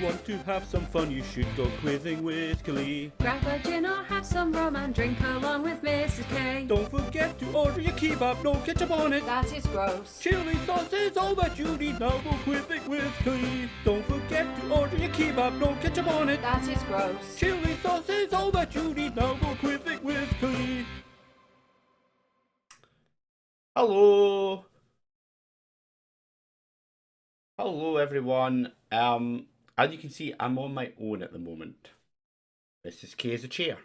want to have some fun, you should go quizzing with Killie. Grab a gin or have some rum and drink along with Mrs. K. Don't forget to order your kebab, no ketchup on it. That is gross. Chili sauce is all that you need, now go quizzing with Killie. Don't forget to order your kebab, no ketchup on it. That is gross. Chili sauce is all that you need, now go quizzing with Killie. Hello. Hello everyone. As you can see, I'm on my own at the moment. Mrs. K is a chair.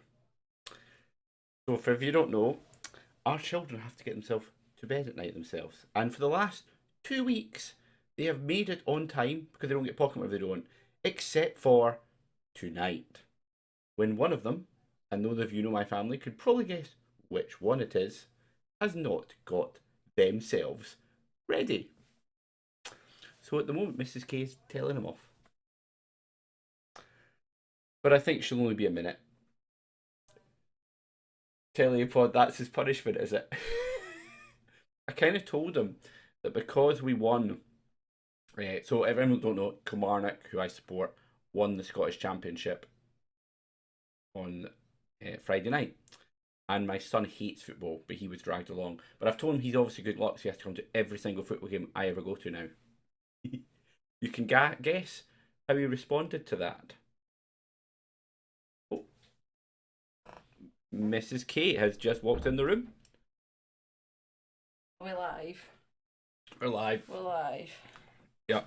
So for if you don't know, our children have to get themselves to bed at night themselves. And for the last 2 weeks, they have made it on time because they don't get pocket money if they don't. Except for tonight. When one of them, and those of you know my family, could probably guess which one it is, has not got themselves ready. So at the moment, Mrs. K is telling him off. But I think she'll only be a minute. Telling you, Pod, that's his punishment, is it? I kind of told him that because we won, so if everyone don't know, Kilmarnock, who I support, won the Scottish Championship on Friday night. And my son hates football, but he was dragged along. But I've told him he's obviously good luck, so he has to come to every single football game I ever go to now. You can guess how he responded to that. Oh. Mrs. K has just walked in the room. We're live. We're live. We're live. Yeah.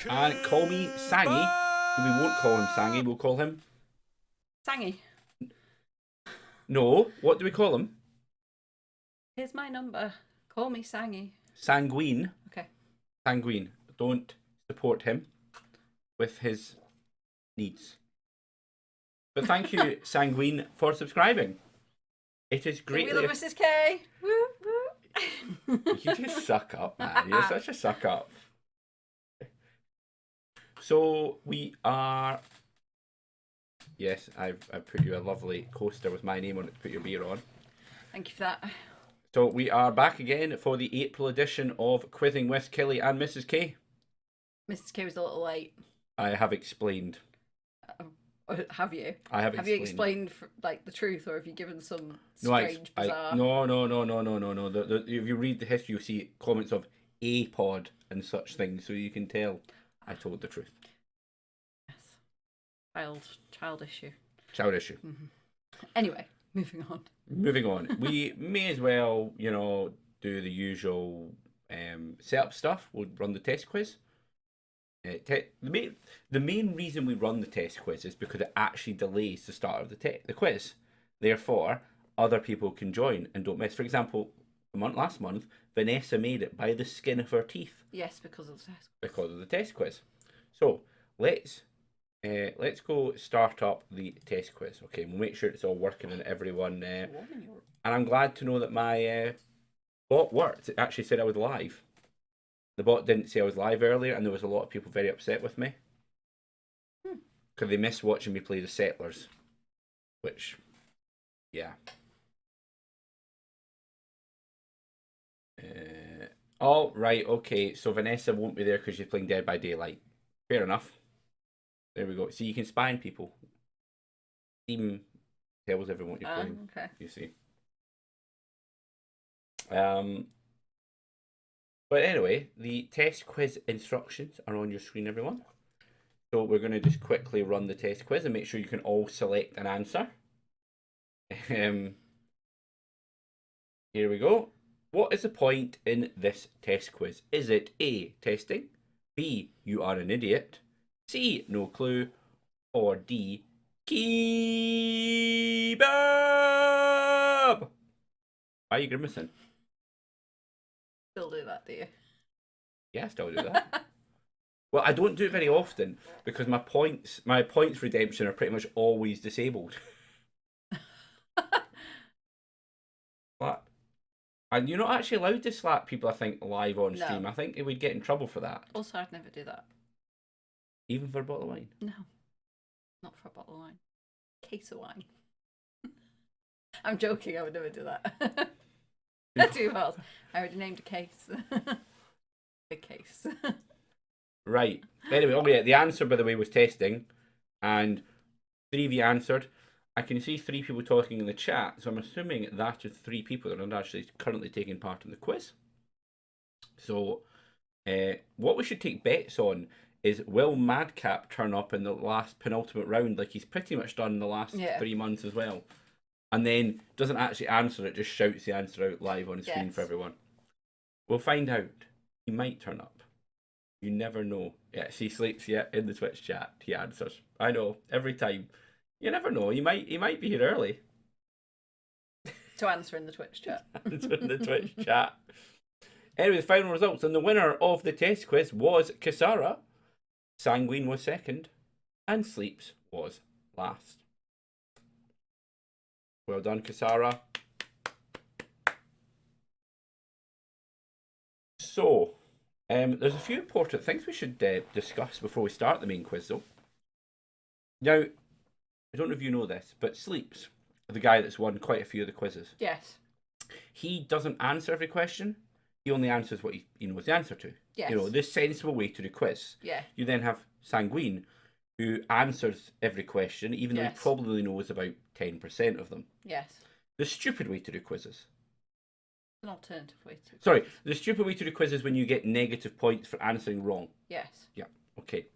And call me Sangy. We won't call him Sangy, we'll call him... Sangy. No, what do we call him? Here's my number. Call me Sangy. Sanguine. Okay. Sanguine. Don't support him with his needs. But thank you, Sanguine, for subscribing. It is great. We love Mrs. K. Woo, woo. You just suck up, man. You're such a suck up. So we are... Yes, I've put you a lovely coaster with my name on it to put your beer on. Thank you for that. So we are back again for the April edition of Quizzing with Killie and Mrs. K. Mrs. K was a little late. I have explained. Have you? I have explained. Have you explained like the truth, or have you given some bizarre? No. If you read the history, you'll see comments of a pod and such things, so you can tell I told the truth. Yes. Child issue. Child issue. Mm-hmm. Anyway, moving on. Moving on. We may as well, do the usual setup stuff. We'll run the test quiz. The main reason we run the test quiz is because it actually delays the start of the quiz. Therefore, other people can join and don't miss. For example, last month, Vanessa made it by the skin of her teeth. Yes, because of the test. Because of the test quiz. So let's go start up the test quiz. Okay, we'll make sure it's all working and everyone. And I'm glad to know that my bot worked. It actually said I was live. The bot didn't say I was live earlier, and there was a lot of people very upset with me because they missed watching me play the Settlers. Which, yeah. Oh, right, okay. So Vanessa won't be there because she's playing Dead by Daylight. Fair enough. There we go. So you can spy on people. Steam tells everyone what you're playing. Okay. You see. But anyway, the test quiz instructions are on your screen, everyone. So we're going to just quickly run the test quiz and make sure you can all select an answer. Here we go. What is the point in this test quiz? Is it A, testing, B, you are an idiot, C, no clue, or D, kebab? Why are you grimacing? Still do that, do you? Yeah, I still do that. Well, I don't do it very often because my points redemption are pretty much always disabled. Slap. And you're not actually allowed to slap people, I think, live on stream. No. I think it would get in trouble for that. Also, I'd never do that. Even for a bottle of wine? No. Not for a bottle of wine. Case of wine. I'm joking, I would never do that. That's too fast. I already named a case. Big case. Right. Anyway, oh yeah, the answer, by the way, was testing, and 3 of you answered. I can see 3 people talking in the chat, so I'm assuming that is 3 people that are actually currently taking part in the quiz. So, what we should take bets on is, will Madcap turn up in the last penultimate round like he's pretty much done in the last 3 months as well? And then doesn't actually answer it, just shouts the answer out live on the screen for everyone. We'll find out. He might turn up. You never know. Yeah, he sleeps in the Twitch chat. He answers. I know, every time. You never know. He might be here early. To answer in the Twitch chat. Answer in the Twitch chat. Anyway, the final results, and the winner of the test quiz was Kisara. Sanguine was second, and Sleeps was last. Well done, Kisara. So, there's a few important things we should discuss before we start the main quiz, though. Now, I don't know if you know this, but Sleeps, the guy that's won quite a few of the quizzes. Yes. He doesn't answer every question. He only answers what he knows the answer to. Yes. You know, the sensible way to do quiz. Yeah. You then have Sanguine, who answers every question, even though he probably knows about 10% of them. Yes. The stupid way to do quizzes. An alternative way to. Sorry, the stupid way to do quizzes when you get negative points for answering wrong. Yes. Yeah, okay.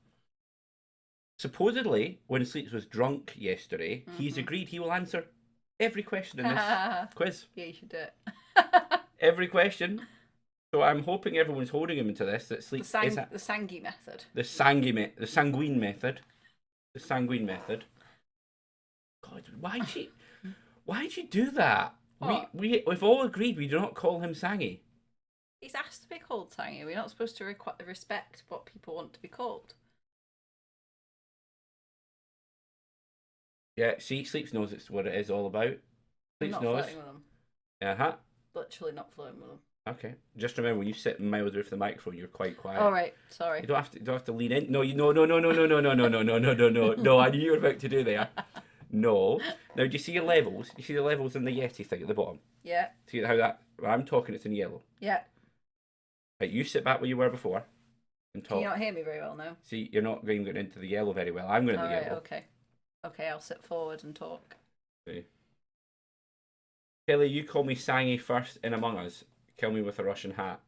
Supposedly, when Sleeps was drunk yesterday, he's agreed he will answer every question in this quiz. Yeah, you should do it. Every question. So I'm hoping everyone's holding him into this. That Sleeps the Sanguine method. The Sanguine method. The Sanguine method. God, why'd you do that? What? We've all agreed we do not call him Sangy. He's asked to be called Sangy. We're not supposed to respect what people want to be called. Yeah, see, Sleeps knows it's what it is all about. Sleeps I'm not knows. flirting with him. Uh-huh. Literally not flirting with him. Okay. Just remember, when you sit miles away from the microphone, you're quite quiet. All right. Sorry. You don't have to lean in. No. No. I knew you were about to do there. No. Now, do you see your levels? You see the levels in the Yeti thing at the bottom? Yeah. See how that? When I'm talking, it's in yellow. Yeah. Right. You sit back where you were before, and talk. Can you not hear me very well now? See, you're not going into the yellow very well. I'm going into the yellow. Okay. Okay, I'll sit forward and talk. Okay. Killie, you call me Sangy first in Among Us. Kill me with a Russian hat.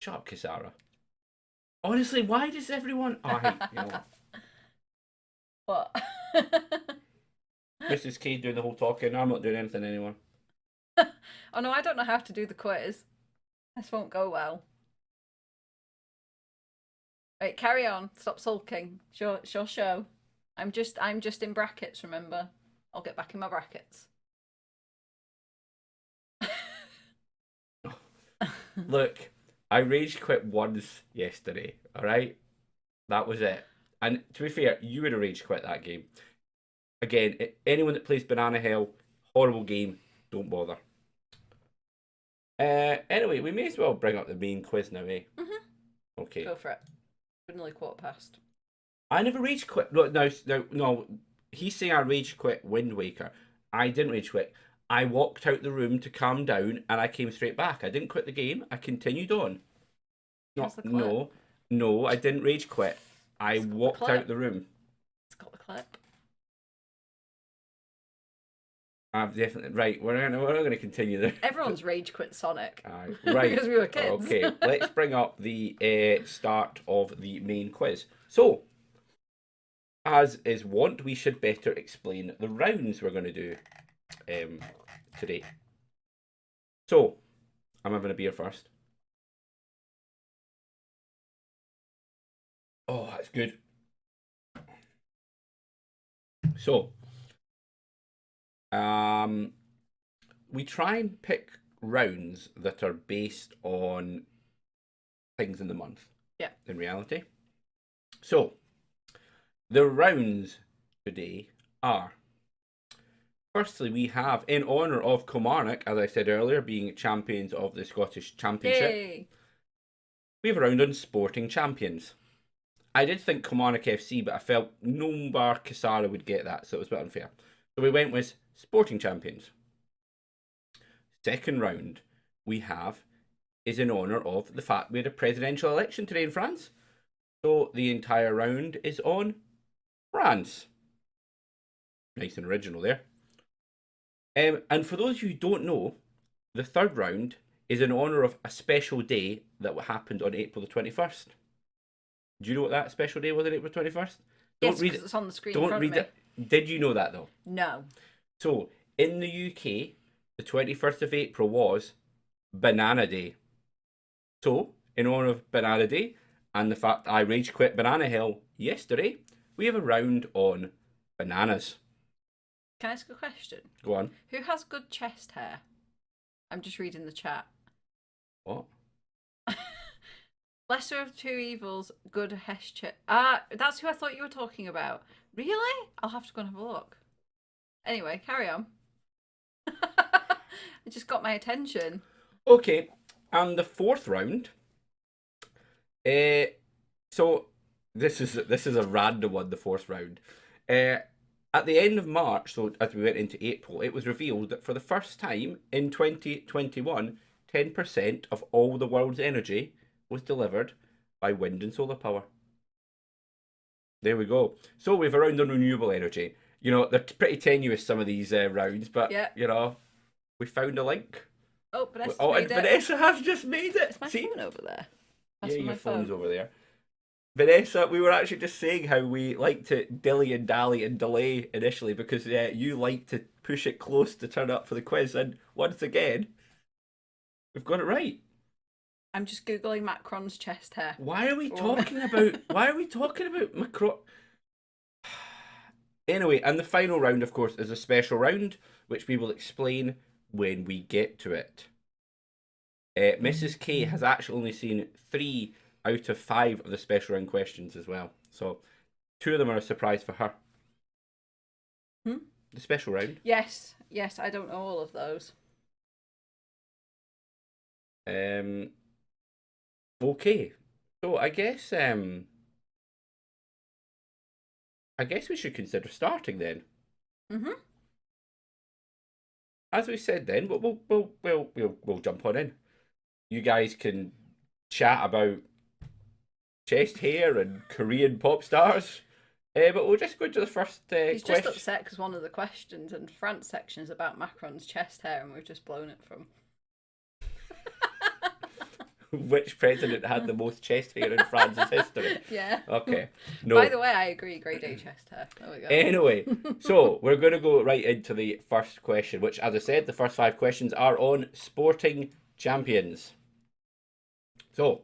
Shut up, Kisara. Honestly, why does everyone... Oh, hey, you know what? Mrs. K doing the whole talking. I'm not doing anything anymore. Oh no, I don't know how to do the quiz. This won't go well. Right, carry on. Stop sulking. Sure show. I'm just in brackets, remember? I'll get back in my brackets. Look, I rage quit once yesterday, alright? That was it. And to be fair, you would have rage quit that game. Again, anyone that plays Banana Hell, horrible game, don't bother. Anyway, we may as well bring up the main quiz now, eh? Mm-hmm. Okay. Go for it. We're nearly 1:15. I never rage quit. No. He's saying I rage quit Wind Waker. I didn't rage quit. I walked out the room to calm down, and I came straight back. I didn't quit the game. I continued on. No, I didn't rage quit. I walked out the room. It's got the clip. I've definitely right. We're not going to continue there. Everyone's rage quit Sonic. Right, because we were kids. Okay, let's bring up the start of the main quiz. So, as is wont, we should better explain the rounds we're going to do today. So, I'm having a beer first. Oh, that's good. So, we try and pick rounds that are based on things in the month. Yeah. In reality. So, the rounds today are, firstly, we have, in honour of Kilmarnock, as I said earlier, being champions of the Scottish Championship, Yay. we have a round on sporting champions. I did think Kilmarnock FC, but I felt no bar Kisara would get that, so it was a bit unfair. So we went with sporting champions. Second round, we have is in honour of the fact we had a presidential election today in France. So the entire round is on France. Nice and original there. And for those of you who don't know, the third round is in honour of a special day that happened on April the 21st. Do you know what that special day was on April 21st? Yes, because it's on the screen in front of me. Did you know that though? No. So, in the UK, the 21st of April was Banana Day. So, in honour of Banana Day and the fact I rage quit Banana Hill yesterday, we have a round on bananas. Can I ask a question? Go on. Who has good chest hair? I'm just reading the chat. What? Lesser of two evils, good hesh chest. That's who I thought you were talking about. Really? I'll have to go and have a look. Anyway, carry on. It just got my attention. Okay, and the fourth round. So this is a random one. The fourth round. At the end of March, so as we went into April, it was revealed that for the first time in 2021, 10% of all the world's energy was delivered by wind and solar power. There we go. So we've a round on renewable energy. You know, they're pretty tenuous, some of these rounds, but, yeah. you know, we found a link. Oh, Vanessa's and made it. Vanessa has just made it. Is my See? phone over there? Yeah, your phone's over there. Vanessa, we were actually just saying how we like to dilly and dally and delay initially because you like to push it close to turn up for the quiz, and once again, we've got it right. I'm just googling Macron's chest hair. Why are we talking about Macron? Anyway, and the final round, of course, is a special round, which we will explain when we get to it. Mrs. K has actually only seen 3 out of 5 of the special round questions as well. So 2 of them are a surprise for her. The special round. Yes, I don't know all of those. Okay, so I guess we should consider starting then. As we said, then we'll jump on in. You guys can chat about chest hair and Korean pop stars, but we'll just go to the first He's question. just upset because one of the questions in France section is about Macron's chest hair, and we've just blown it from. Which president had the most chest hair in France's history? Yeah. Okay. No. By the way, I agree. Grade A chest hair. There we go. Anyway, so we're going to go right into the first question, which, as I said, the first 5 questions are on sporting champions. So,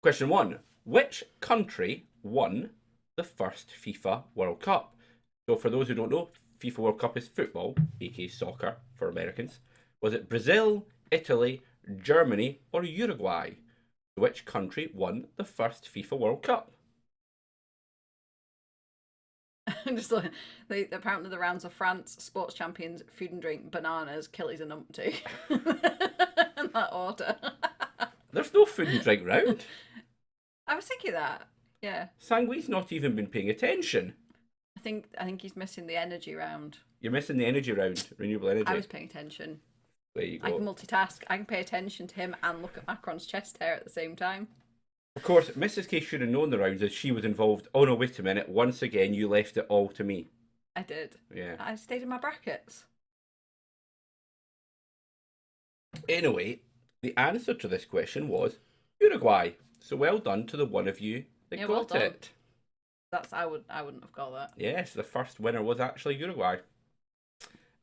question 1. Which country won the first FIFA World Cup? So, for those who don't know, FIFA World Cup is football, aka soccer for Americans. Was it Brazil, Italy, Germany, or Uruguay? Which country won the first FIFA World Cup? Just like, apparently the rounds are France, sports champions, food and drink, bananas, Killie's and umpty. In that order. There's no food and drink round. I was thinking that. Yeah. Sangui's not even been paying attention. I think he's missing the energy round. You're missing the energy round, renewable energy. I was paying attention. There you go. I can multitask. I can pay attention to him and look at Macron's chest hair at the same time. Of course, Mrs. K should have known the rounds as she was involved. Oh no, wait a minute. Once again, you left it all to me. I did. Yeah. I stayed in my brackets. Anyway, the answer to this question was Uruguay. So well done to the one of you that got it. I wouldn't have got that. Yes, the first winner was actually Uruguay.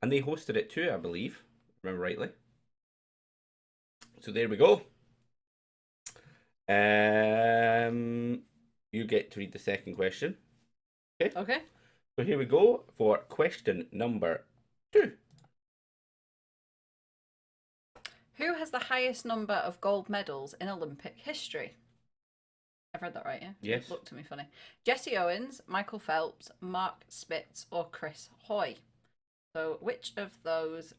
And they hosted it too, I believe. Remember rightly. So there we go. You get to read the second question. Okay. So here we go for question number 2. Who has the highest number of gold medals in Olympic history? I've read that right, yeah? Yes. Look to me funny. Jesse Owens, Michael Phelps, Mark Spitz, or Chris Hoy? So which of those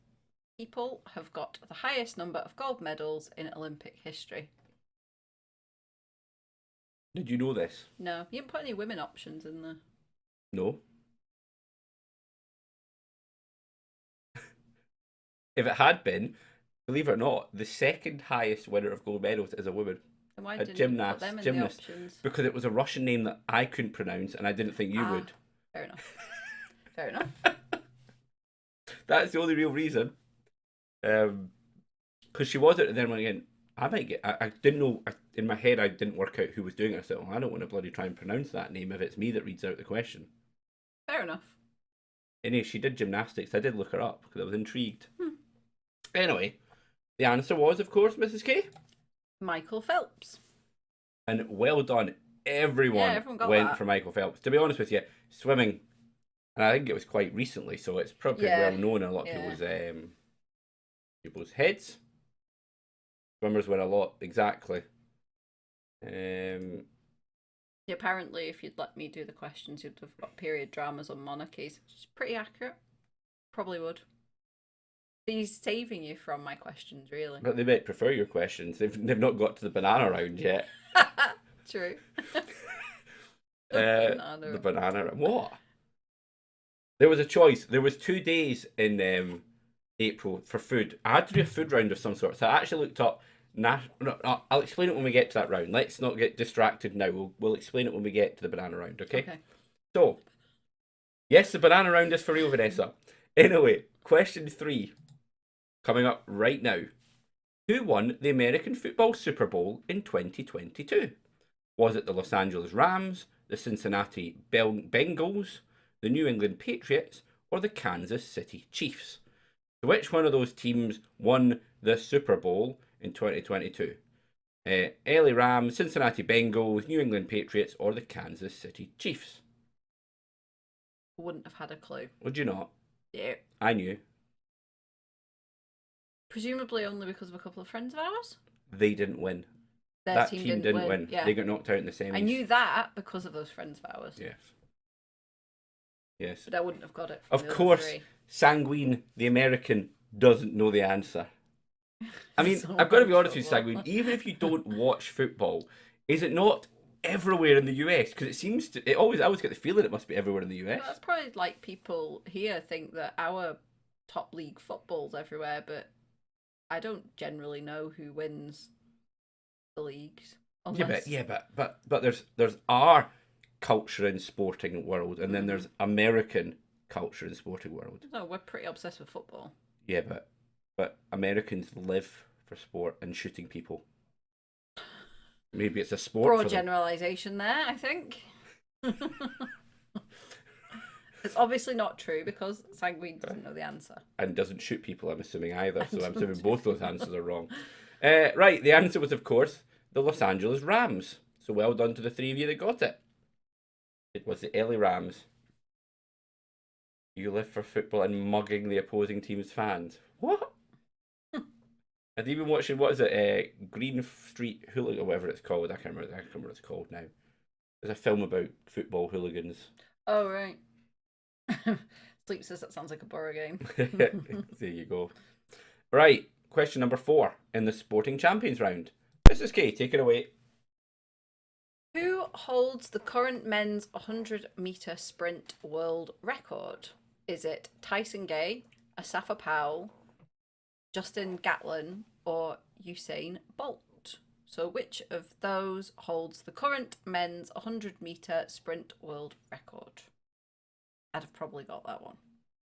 people have got the highest number of gold medals in Olympic history? Did you know this? No. You didn't put any women options in there. No. If it had been, Believe it or not, the second highest winner of gold medals is a woman. And why A didn't you put them in the gymnast. options? Because it was a Russian name that I couldn't pronounce and I didn't think you would. Fair enough. Fair enough. That's the only real reason. Because she was it, and then when again, I might get. I didn't know in my head. I didn't work out who was doing it. I said, "Well, I don't want to bloody try and pronounce that name if it's me that reads out the question." Fair enough. Anyway, she did gymnastics. I did look her up because I was intrigued. Anyway, the answer was, of course, Mrs. K. Michael Phelps. And well done, everyone, everyone got went that. for Michael Phelps. To be honest with you, swimming, and I think it was quite recently, so it's probably Yeah. well known in a lot of people's heads. Swimmers win a lot, exactly. Apparently, if you'd let me do the questions, you'd have got period dramas on monarchies, which is pretty accurate. Probably would. He's saving you from my questions, really. But they might prefer your questions. They've not got to the banana round yet. True. The banana round. What? There was a choice. There was 2 days in April for food. I had to do a food round of some sort. So I actually looked up. I'll explain it when we get to that round. Let's not get distracted now. We'll explain it when we get to the banana round, okay? So, yes, the banana round is for real, Vanessa. Anyway, question 3. Coming up right now. Who won the American Football Super Bowl in 2022? Was it the Los Angeles Rams, the Cincinnati Bengals, the New England Patriots, or the Kansas City Chiefs? So which one of those teams won the Super Bowl in 2022? LA Rams, Cincinnati Bengals, New England Patriots, or the Kansas City Chiefs? Wouldn't have had a clue. Would you not? Yeah. I knew. Presumably only because of a couple of friends of ours. They didn't win. That team didn't win. Yeah. They got knocked out in the semis. I knew that because of those friends of ours. Yes. Yes. But I wouldn't have got it. Of course, Sanguine, the American, doesn't know the answer. I mean, I've got to be honest with you, Sanguine, even if you don't watch football, is it not everywhere in the US? Because it seems to, I always get the feeling it must be everywhere in the US. Well, that's probably like people here think that our top league football's everywhere, but I don't generally know who wins the leagues. Unless... But there's our culture in sporting world, and then there's American culture in sporting world. No, we're pretty obsessed with football. Yeah, but Americans live for sport and shooting people. Maybe it's a sport. Broad generalization there, I think. It's obviously not true because Sanguine doesn't know the answer. And doesn't shoot people, I'm assuming, either. So I'm assuming both those answers are wrong. Right, the answer was, of course, the Los Angeles Rams. So well done to the 3 of you that got it. It was the LA Rams. You live for football and mugging the opposing team's fans. What? I've even watching, what is it, Green Street Hooligan, or whatever it's called. I can't remember what it's called now. There's a film about football hooligans. Oh, right. Sleep says that sounds like a Borough game. There you go. Right, question number 4 in the Sporting Champions round. Mrs. K, take it away. Who holds the current men's 100-metre sprint world record? Is it Tyson Gay, Asafa Powell, Justin Gatlin, or Usain Bolt? So which of those holds the current men's 100-metre sprint world record? I'd have probably got that one.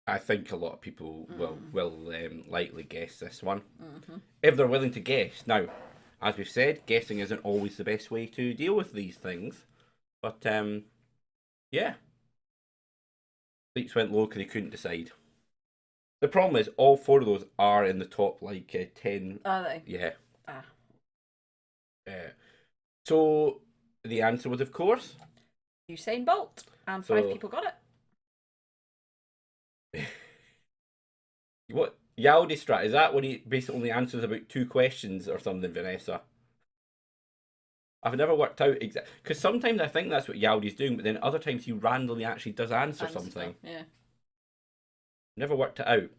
I think a lot of people will likely guess this one. If they're willing to guess. Now, as we've said, guessing isn't always the best way to deal with these things. But, yeah. Sleeps went low because they couldn't decide. The problem is, all 4 of those are in the top, 10. Are they? Yeah. Ah. So, the answer was, of course... Usain Bolt. And 5 people got it. What? Yaldi Strat, is that when he basically only answers about 2 questions or something, Vanessa? I've never worked out exactly, because sometimes I think that's what Yaldi's doing, but then other times he randomly actually does answer something. Yeah. Never worked it out.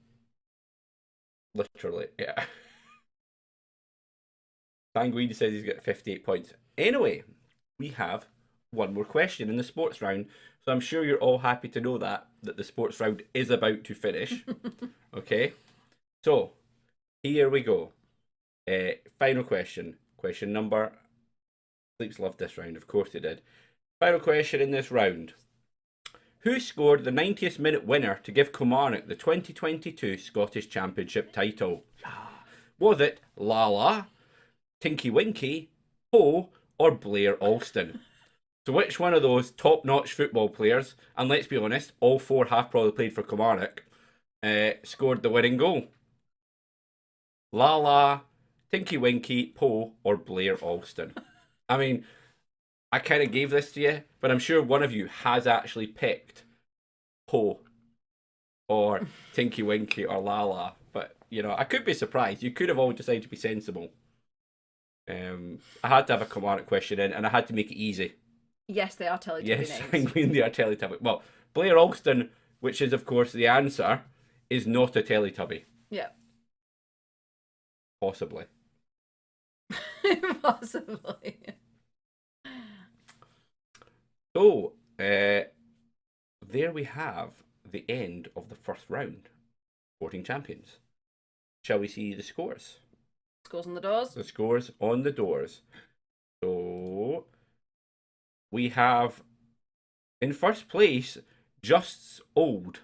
Literally, yeah. Sanguine says he's got 58 points. Anyway, we have one more question in the sports round, so I'm sure you're all happy to know that the sports round is about to finish. Okay, so Here we go. Final question. Question number. Sleeps loved this round, of course he did. Final question in this round. Who scored the 90th minute winner to give Kilmarnock the 2022 Scottish Championship title? Was it Lala, Tinky Winky, Ho, or Blair Alston? So which one of those top-notch football players, and let's be honest, all four have probably played for Kilmarnock, scored the winning goal? Lala, Tinky Winky, Poe, or Blair Alston? I mean, I kind of gave this to you, but I'm sure one of you has actually picked Poe or Tinky Winky or Lala. But, you know, I could be surprised. You could have all decided to be sensible. I had to have a Kilmarnock question in, and I had to make it easy. Yes, they are Teletubby Yes, names. they are Teletubby. Well, Blair Alston, which is, of course, the answer, is not a Teletubby. Yeah. Possibly. Possibly. So, there we have the end of the first round. Sporting champions. Shall we see the scores? Scores on the doors. The scores on the doors. So, we have, in first place, Just's Old.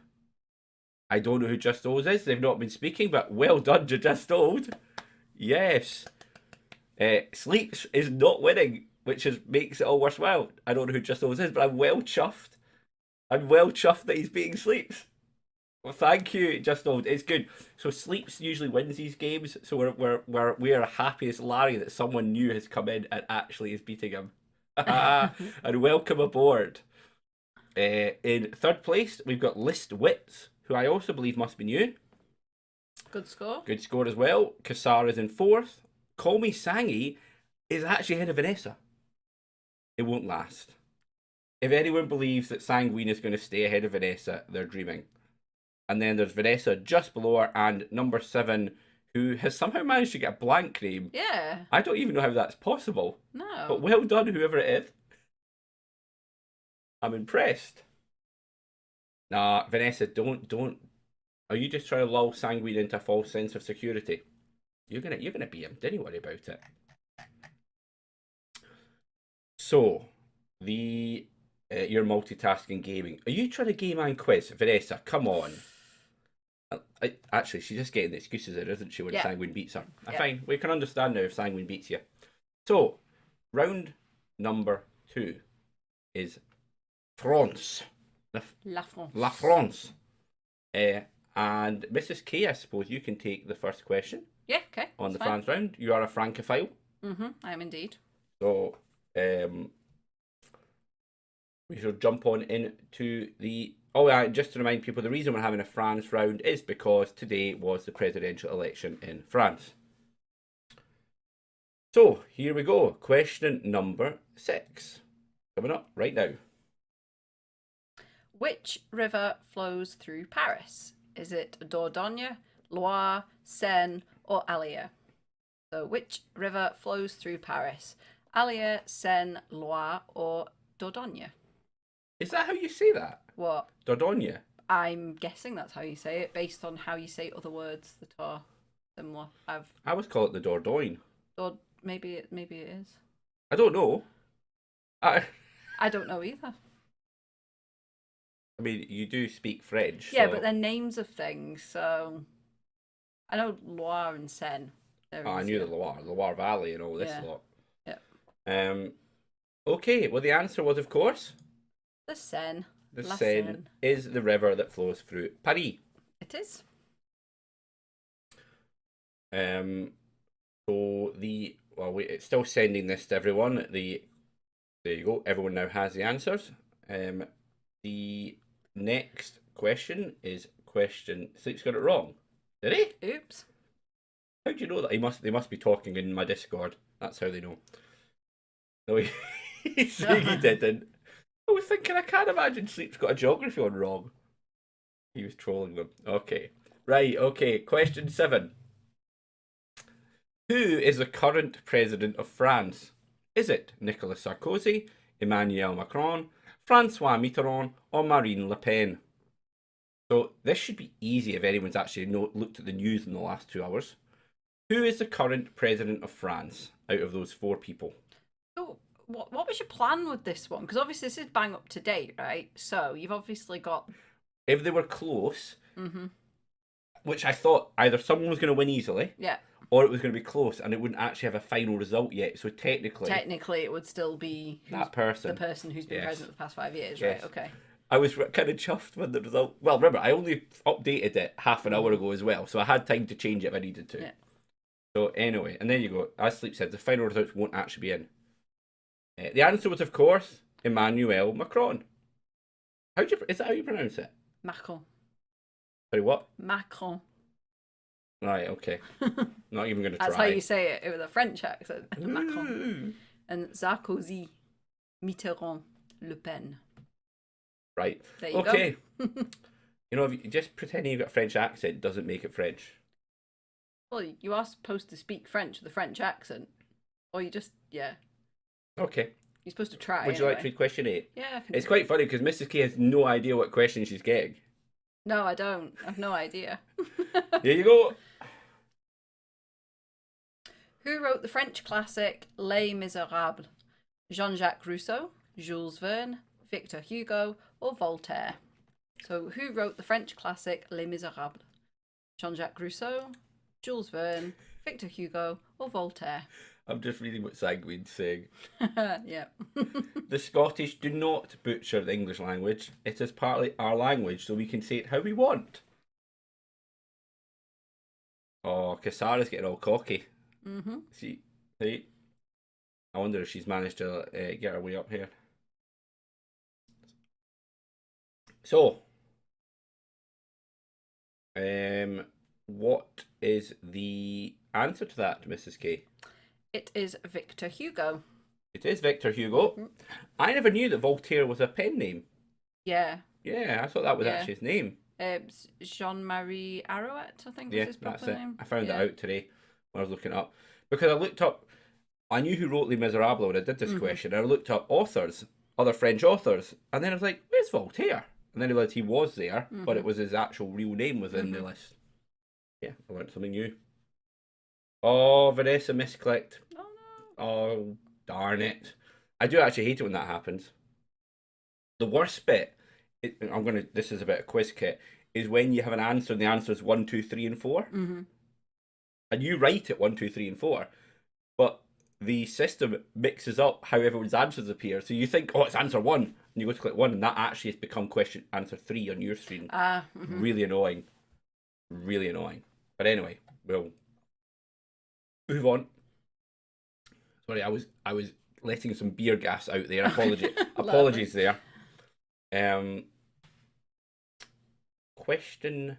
I don't know who Just Old is. They've not been speaking, but well done to Just Old. Yes. Sleeps is not winning, which makes it all worthwhile. I don't know who Just Old is, but I'm well chuffed. I'm well chuffed that he's beating Sleeps. Well, thank you, Just Old. It's good. So Sleeps usually wins these games, so we're happy as Larry that someone new has come in and actually is beating him. And welcome aboard. In third place, we've got List Wits, who I also believe must be new. Good score. Good score as well. Kasara's in fourth. Call Me Sangy is actually ahead of Vanessa. It won't last. If anyone believes that Sanguine is going to stay ahead of Vanessa, they're dreaming. And then there's Vanessa just below her, and number 7, who has somehow managed to get a blank name. Yeah. I don't even know how that's possible. No. But well done, whoever it is. I'm impressed. Nah, Vanessa, don't. Are you just trying to lull Sanguine into a false sense of security? You're gonna beat him. Don't worry about it. So, you're multitasking gaming. Are you trying to game and quiz, Vanessa? Come on. Actually, she's just getting the excuses there, isn't she? When Sanguine beats her. Fine, we can understand now if Sanguine beats you. So, round number 2 is France. La France. La France. And Mrs. K, I suppose you can take the first question. Yeah, okay. On the France round. You are a Francophile. I am indeed. So, we shall jump on into the... Oh, just to remind people, the reason we're having a France round is because today was the presidential election in France. So, here we go. Question number 6. Coming up right now. Which river flows through Paris? Is it Dordogne, Loire, Seine, or Allier? So, which river flows through Paris? Allier, Seine, Loire, or Dordogne? Is that how you say that? What? Dordogne? I'm guessing that's how you say it, based on how you say other words that are similar. I always call it the Dordogne. Maybe it is. I don't know. I don't know either. I mean, you do speak French. Yeah, so... but they're names of things, so... I know Loire and Seine. I knew the Loire Valley and all this lot. Yeah. Okay, well the answer was, of course... The Seine. The Seine is the river that flows through Paris. It is. So it's still sending this to everyone. There you go. Everyone now has the answers. The next question is question... Sleep's got it wrong. Did he? Oops. How do you know that? They must be talking in my Discord. That's how they know. No, he didn't. I was thinking, I can't imagine Sleep's got a geography one wrong. He was trolling them. Okay. Right, okay. Question 7. Who is the current president of France? Is it Nicolas Sarkozy, Emmanuel Macron, Francois Mitterrand, or Marine Le Pen? So this should be easy if anyone's actually looked at the news in the last 2 hours. Who is the current president of France out of those 4 people? So, what was your plan with this one? Because obviously this is bang up to date, right? So you've obviously got. If they were close, which I thought either someone was going to win easily, Yeah. or it was going to be close and it wouldn't actually have a final result yet. So technically It would still be that person. the person who's been Yes. president for the past 5 years, Yes. right? Okay. I was kind of chuffed when the result. Well, remember, I only updated it half an hour ago as well, so I had time to change it if I needed to. Yeah. So anyway, and there you go. As Sleep said, the final results won't actually be in. The answer was, of course, Emmanuel Macron. Is that how you pronounce it? Macron. Sorry, what? Macron. Right, okay. Not even going to try. That's how you say it with a French accent. Macron. And Sarkozy, Mitterrand, Le Pen. Right. There you okay. go. You know, if you just pretending you've got a French accent doesn't make it French. Well, you are supposed to speak French with a French accent. Or you just, Okay. You're supposed to try. Would you like to read question 8? Yeah. It's quite funny because Mrs. K has no idea what question she's getting. No, I don't. I've no idea. Here you go. Who wrote the French classic Les Miserables? Jean-Jacques Rousseau, Jules Verne, Victor Hugo, or Voltaire? So, who wrote the French classic Les Miserables? Jean-Jacques Rousseau, Jules Verne, Victor Hugo, or Voltaire? I'm just reading what Sanguine's saying. Yeah. The Scottish do not butcher the English language. It is partly our language, so we can say it how we want. Oh, Casara's getting all cocky. See? I wonder if she's managed to get her way up here. So, what is the answer to that, Mrs. K? It is Victor Hugo. It is Victor Hugo. I never knew that Voltaire was a pen name. Yeah. Yeah, I thought that was actually his name. Jean-Marie Arouet, I think Yeah, was his proper that's it. name. I found it out today when I was looking it up. Because I looked up, I knew who wrote Les Miserables when I did this question, and I looked up authors, other French authors, and then I was like, where's Voltaire? And then I realised he was there, but it was his actual real name was in the list. Yeah, I learned something new. Oh, Vanessa misclicked. Oh, no. Oh, darn it. I do actually hate it when that happens. The worst bit, this is a bit of quiz kit, is when you have an answer and the answer is 1, 2, 3, and 4. And you write it 1, 2, 3, and 4. But the system mixes up how everyone's answers appear. So you think, oh, it's answer 1. And you go to click 1, and that actually has become answer 3 on your screen. Really annoying. Really annoying. But anyway, we'll move on. Sorry, I was letting some beer gas out there. Apologies there. Question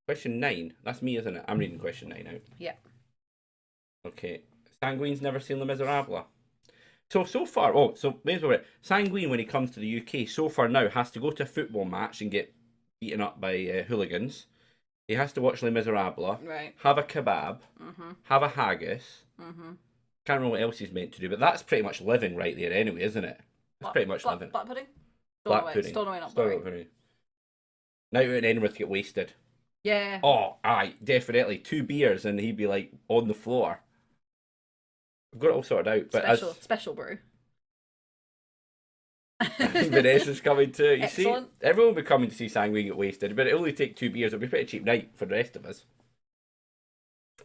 9. That's me, isn't it? I'm reading question 9 out. Yeah. Okay. Sanguine's never seen Les Miserables. So far, Sanguine, when he comes to the UK, so far now, has to go to a football match and get beaten up by hooligans. He has to watch Les Miserables, have a kebab, have a haggis. Can't remember what else he's meant to do, but that's pretty much living right there anyway, isn't it? That's pretty much living. Black pudding? Black pudding. Stornoway, not Bury. Night out in Edinburgh to get wasted. Yeah. Oh, aye, definitely. 2 beers and he'd be like on the floor. I've got it all sorted out. But special brew. Vanessa's coming too. You see, Excellent. everyone will be coming to see Sanguine get wasted, but it'll only take 2 beers. It'll be a pretty cheap night for the rest of us.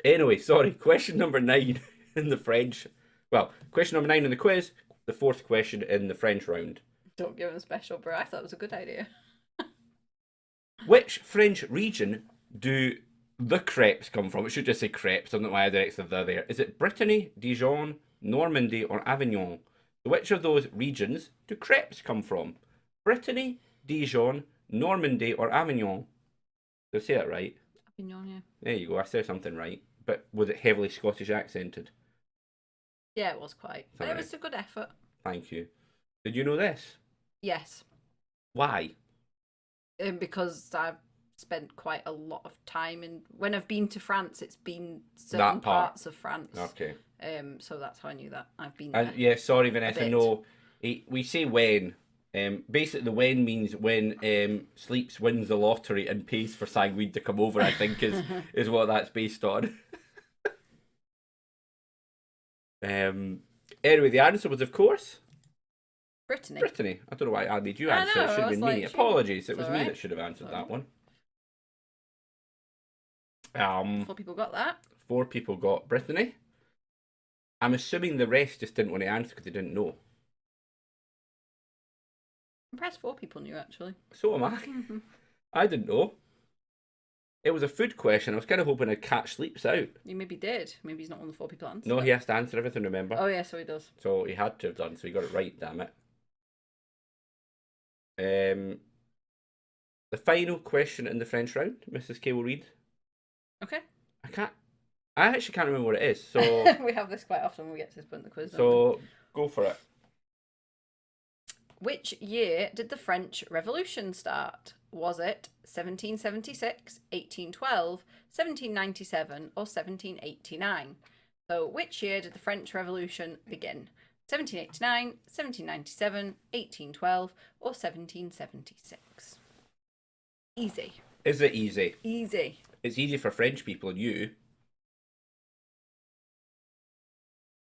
Anyway, sorry. Question number 9 in the French. Well, question number 9 in the quiz. The 4th question in the French round. Don't give him a special brew. I thought it was a good idea. Which French region do the crepes come from? It should just say crepes. I don't know why I directed the there. Is it Brittany, Dijon, Normandy, or Avignon? Which of those regions do crepes come from? Brittany, Dijon, Normandy, or Avignon? Did I say that right? Avignon, yeah. There you go. I said something right. But was it heavily Scottish accented? Yeah, it was quite. But it was a good effort. Thank you. Did you know this? Yes. Why? Because I've spent quite a lot of time when I've been to France, it's been certain parts of France. Okay. So that's how I knew that. I've been there. Yeah, sorry, Vanessa. No, we say when, Basically, the when means when Sleeps wins the lottery and pays for Sanguine to come over, I think is what that's based on. Anyway, the answer was, of course, Brittany. Brittany. I don't know why I made you I answer. know, It should I have was been me. like, she- Apologies. It It's was all me right. that should have answered All that right. one. 4 people got that. 4 people got Brittany. I'm assuming the rest just didn't want to answer because they didn't know. I'm impressed 4 people knew, actually. So am I. I didn't know. It was a food question. I was kind of hoping I'd catch Sleeps out. You maybe did. Maybe he's not one of the 4 people answered. No, it. he has to answer everything, remember? Oh, yeah, so he does. So he had to have done, so he got it right, damn it. The final question in the French round, Mrs. K will read. Okay. I actually can't remember what it is, so We have this quite often when we get to this point in the quiz. don't so go for it. we? Which year did the French Revolution start? Was it 1776, 1812, 1797, or 1789? So, which year did the French Revolution begin? 1789, 1797, 1812, or 1776? Easy. Is it easy? Easy. It's easy for French people and you.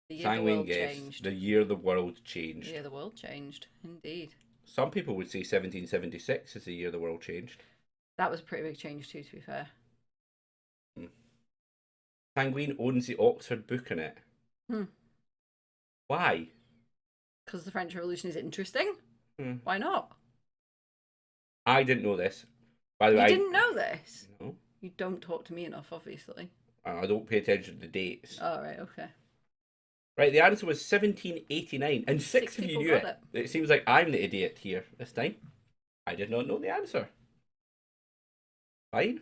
The year the Sanguine world guess. changed. The year the world changed. The year the world changed. Indeed. Some people would say 1776 is the year the world changed. That was a pretty big change too, to be fair. Sanguine owns the Oxford book in it. Why? Because the French Revolution is interesting. Why not? I didn't know this. By the You way, didn't know this? No. You don't talk to me enough, obviously. I don't pay attention to the dates. Oh, right, okay. Right, the answer was 1789, and 6 of you people knew got it. it. It seems like I'm the idiot here this time. I did not know the answer. Fine.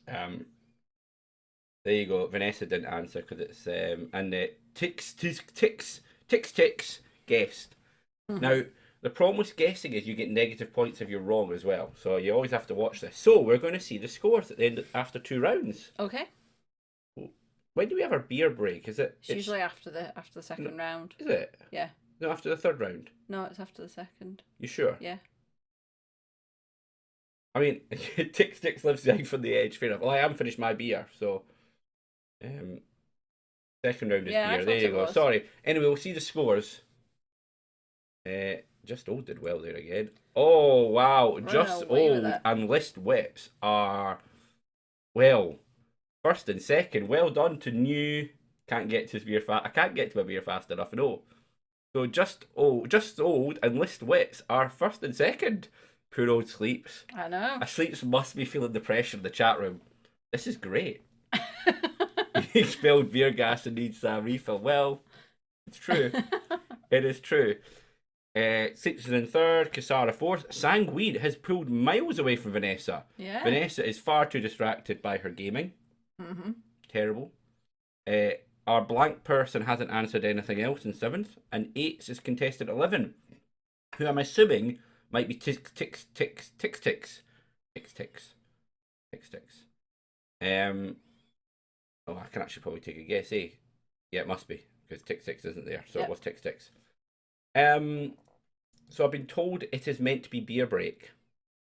There you go. Vanessa didn't answer because it's and ticks guessed. Now the problem with guessing is you get negative points if you're wrong as well. So you always have to watch this. So we're going to see the scores at the end after 2 rounds. Okay. When do we have our beer break? Is it? It's usually after the second round. Is it? Yeah. No, after the 3rd round. No, it's after the second. You sure? Yeah. I mean, Ticks lives down from the edge. Fair enough. Well, I haven't finished my beer, so. Second round is Yeah, I beer. thought There you it go. was. Sorry. Anyway, we'll see the scores. Just Old did well there again. Oh wow! Just away with Old it. and List Whips are well. First and second. Well done to New. Can't get to his beer fast. I can't get to my beer fast enough. No. So Just Old and List Whips are first and second. Poor old Sleeps. I know. Sleeps must be feeling the pressure in the chat room. This is great. He spilled beer gas and needs a refill. Well, it's true. It is true. Sleeps is in 3rd, Cassara 4th. Sanguine has pulled miles away from Vanessa. Yeah. Vanessa is far too distracted by her gaming. Terrible. Our blank person hasn't answered anything else in 7th. And 8th is contestant 11, who I'm assuming might be ticks. Oh, I can actually probably take a guess, eh? Yeah, it must be, because Ticks isn't there, so Yep. it was Ticks. So I've been told it is meant to be beer break.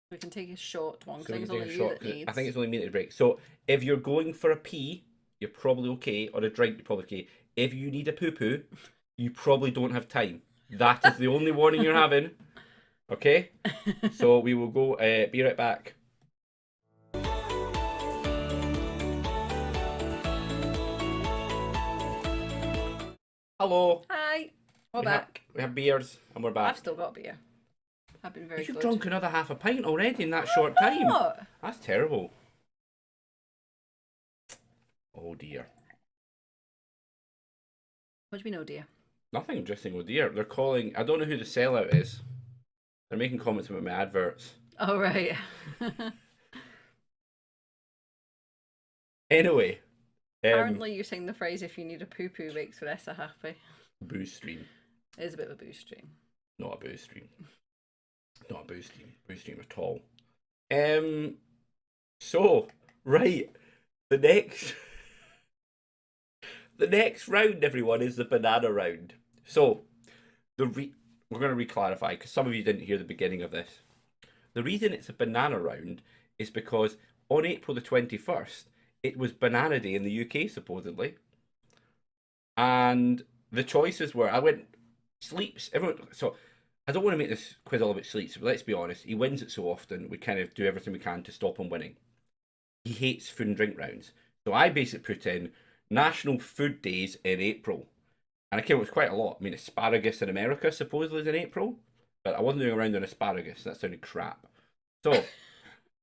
We can take a short one, So because we I can think take it's a only you shot, that 'cause needs. I think it's only me that break. So if you're going for a pee, you're probably okay, or a drink, you're probably okay. If you need a poo-poo, you probably don't have time. That is the only warning you're having. Okay? So we will go, be right back. Hello. Hi. We're We back. we have beers, and we're back. I've still got beer. I've been very You've good. drunk another half a pint already in that short time. What? That's terrible. Oh dear. What do we know, dear? Nothing, just saying, oh dear. They're calling, I don't know who the sellout is. They're making comments about my adverts. Oh, right. Anyway. Apparently using the phrase, if you need a poo-poo, makes Vanessa happy. Booze stream. It is a bit of a boost stream. Not a booze stream. Not a booze stream. Booze stream at all. So, right. The next round, everyone, is the banana round. So, we're going to re-clarify because some of you didn't hear the beginning of this. The reason it's a banana round is because on April the 21st, it was Banana Day in the UK, supposedly. And the choices were, I went, sleeps, everyone, so I don't want to make this quiz all about sleeps, but let's be honest, he wins it so often, we kind of do everything we can to stop him winning. He hates food and drink rounds. So I basically put in National Food Days in April. And I came up with quite a lot. I mean, asparagus in America supposedly is in April, but I wasn't doing a round on asparagus. That sounded crap. So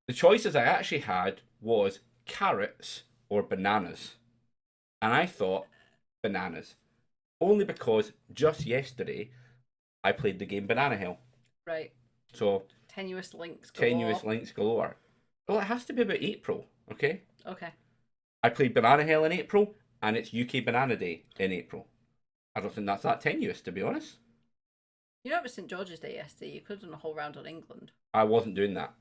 the choices I actually had was carrots or bananas. And I thought bananas. Only because just yesterday I played the game Banana Hill. Right. So tenuous links galore. Tenuous links galore. Well, it has to be about April, okay? Okay. I played Banana Hill in April, and it's UK Banana Day in April. I don't think that's that tenuous, to be honest. You know, it was St George's Day yesterday. You could have done a whole round on England. I wasn't doing that.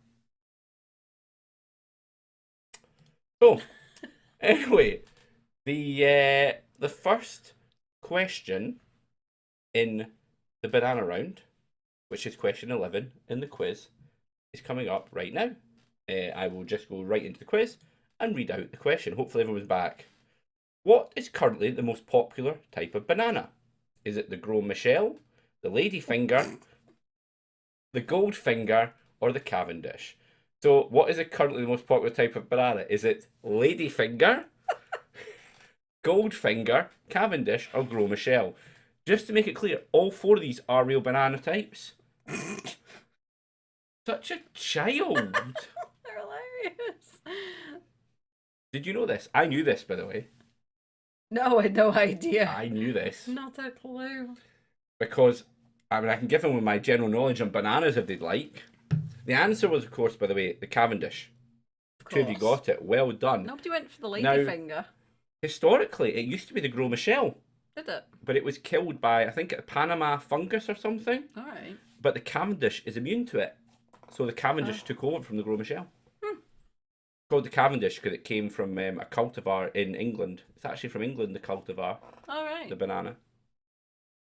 So, anyway, the first question in the banana round, which is question 11 in the quiz, is coming up right now. I will just go right into the quiz and read out the question. Hopefully everyone's back. What is currently the most popular type of banana? Is it the Gros Michel, the Ladyfinger, the Goldfinger, or the Cavendish? So, what is currently the most popular type of banana? Is it Ladyfinger, Goldfinger, Cavendish, or Gros Michel? Just to make it clear, all four of these are real banana types. Such a child. They're hilarious. Did you know this? I knew this, by the way. No, I had no idea. I knew this. Not a clue. Because, I mean, I can give them my general knowledge on bananas if they'd like. The answer was, of course, by the way, the Cavendish. Two of you got it. Well done. Nobody went for the Ladyfinger. Historically, it used to be the Gros Michel. Did it? But it was killed by, I think, a Panama fungus or something. All right. But the Cavendish is immune to it. So the Cavendish took over from the Gros Michel. Called the Cavendish because it came from a cultivar in England. It's actually from England, the cultivar. All right. The banana.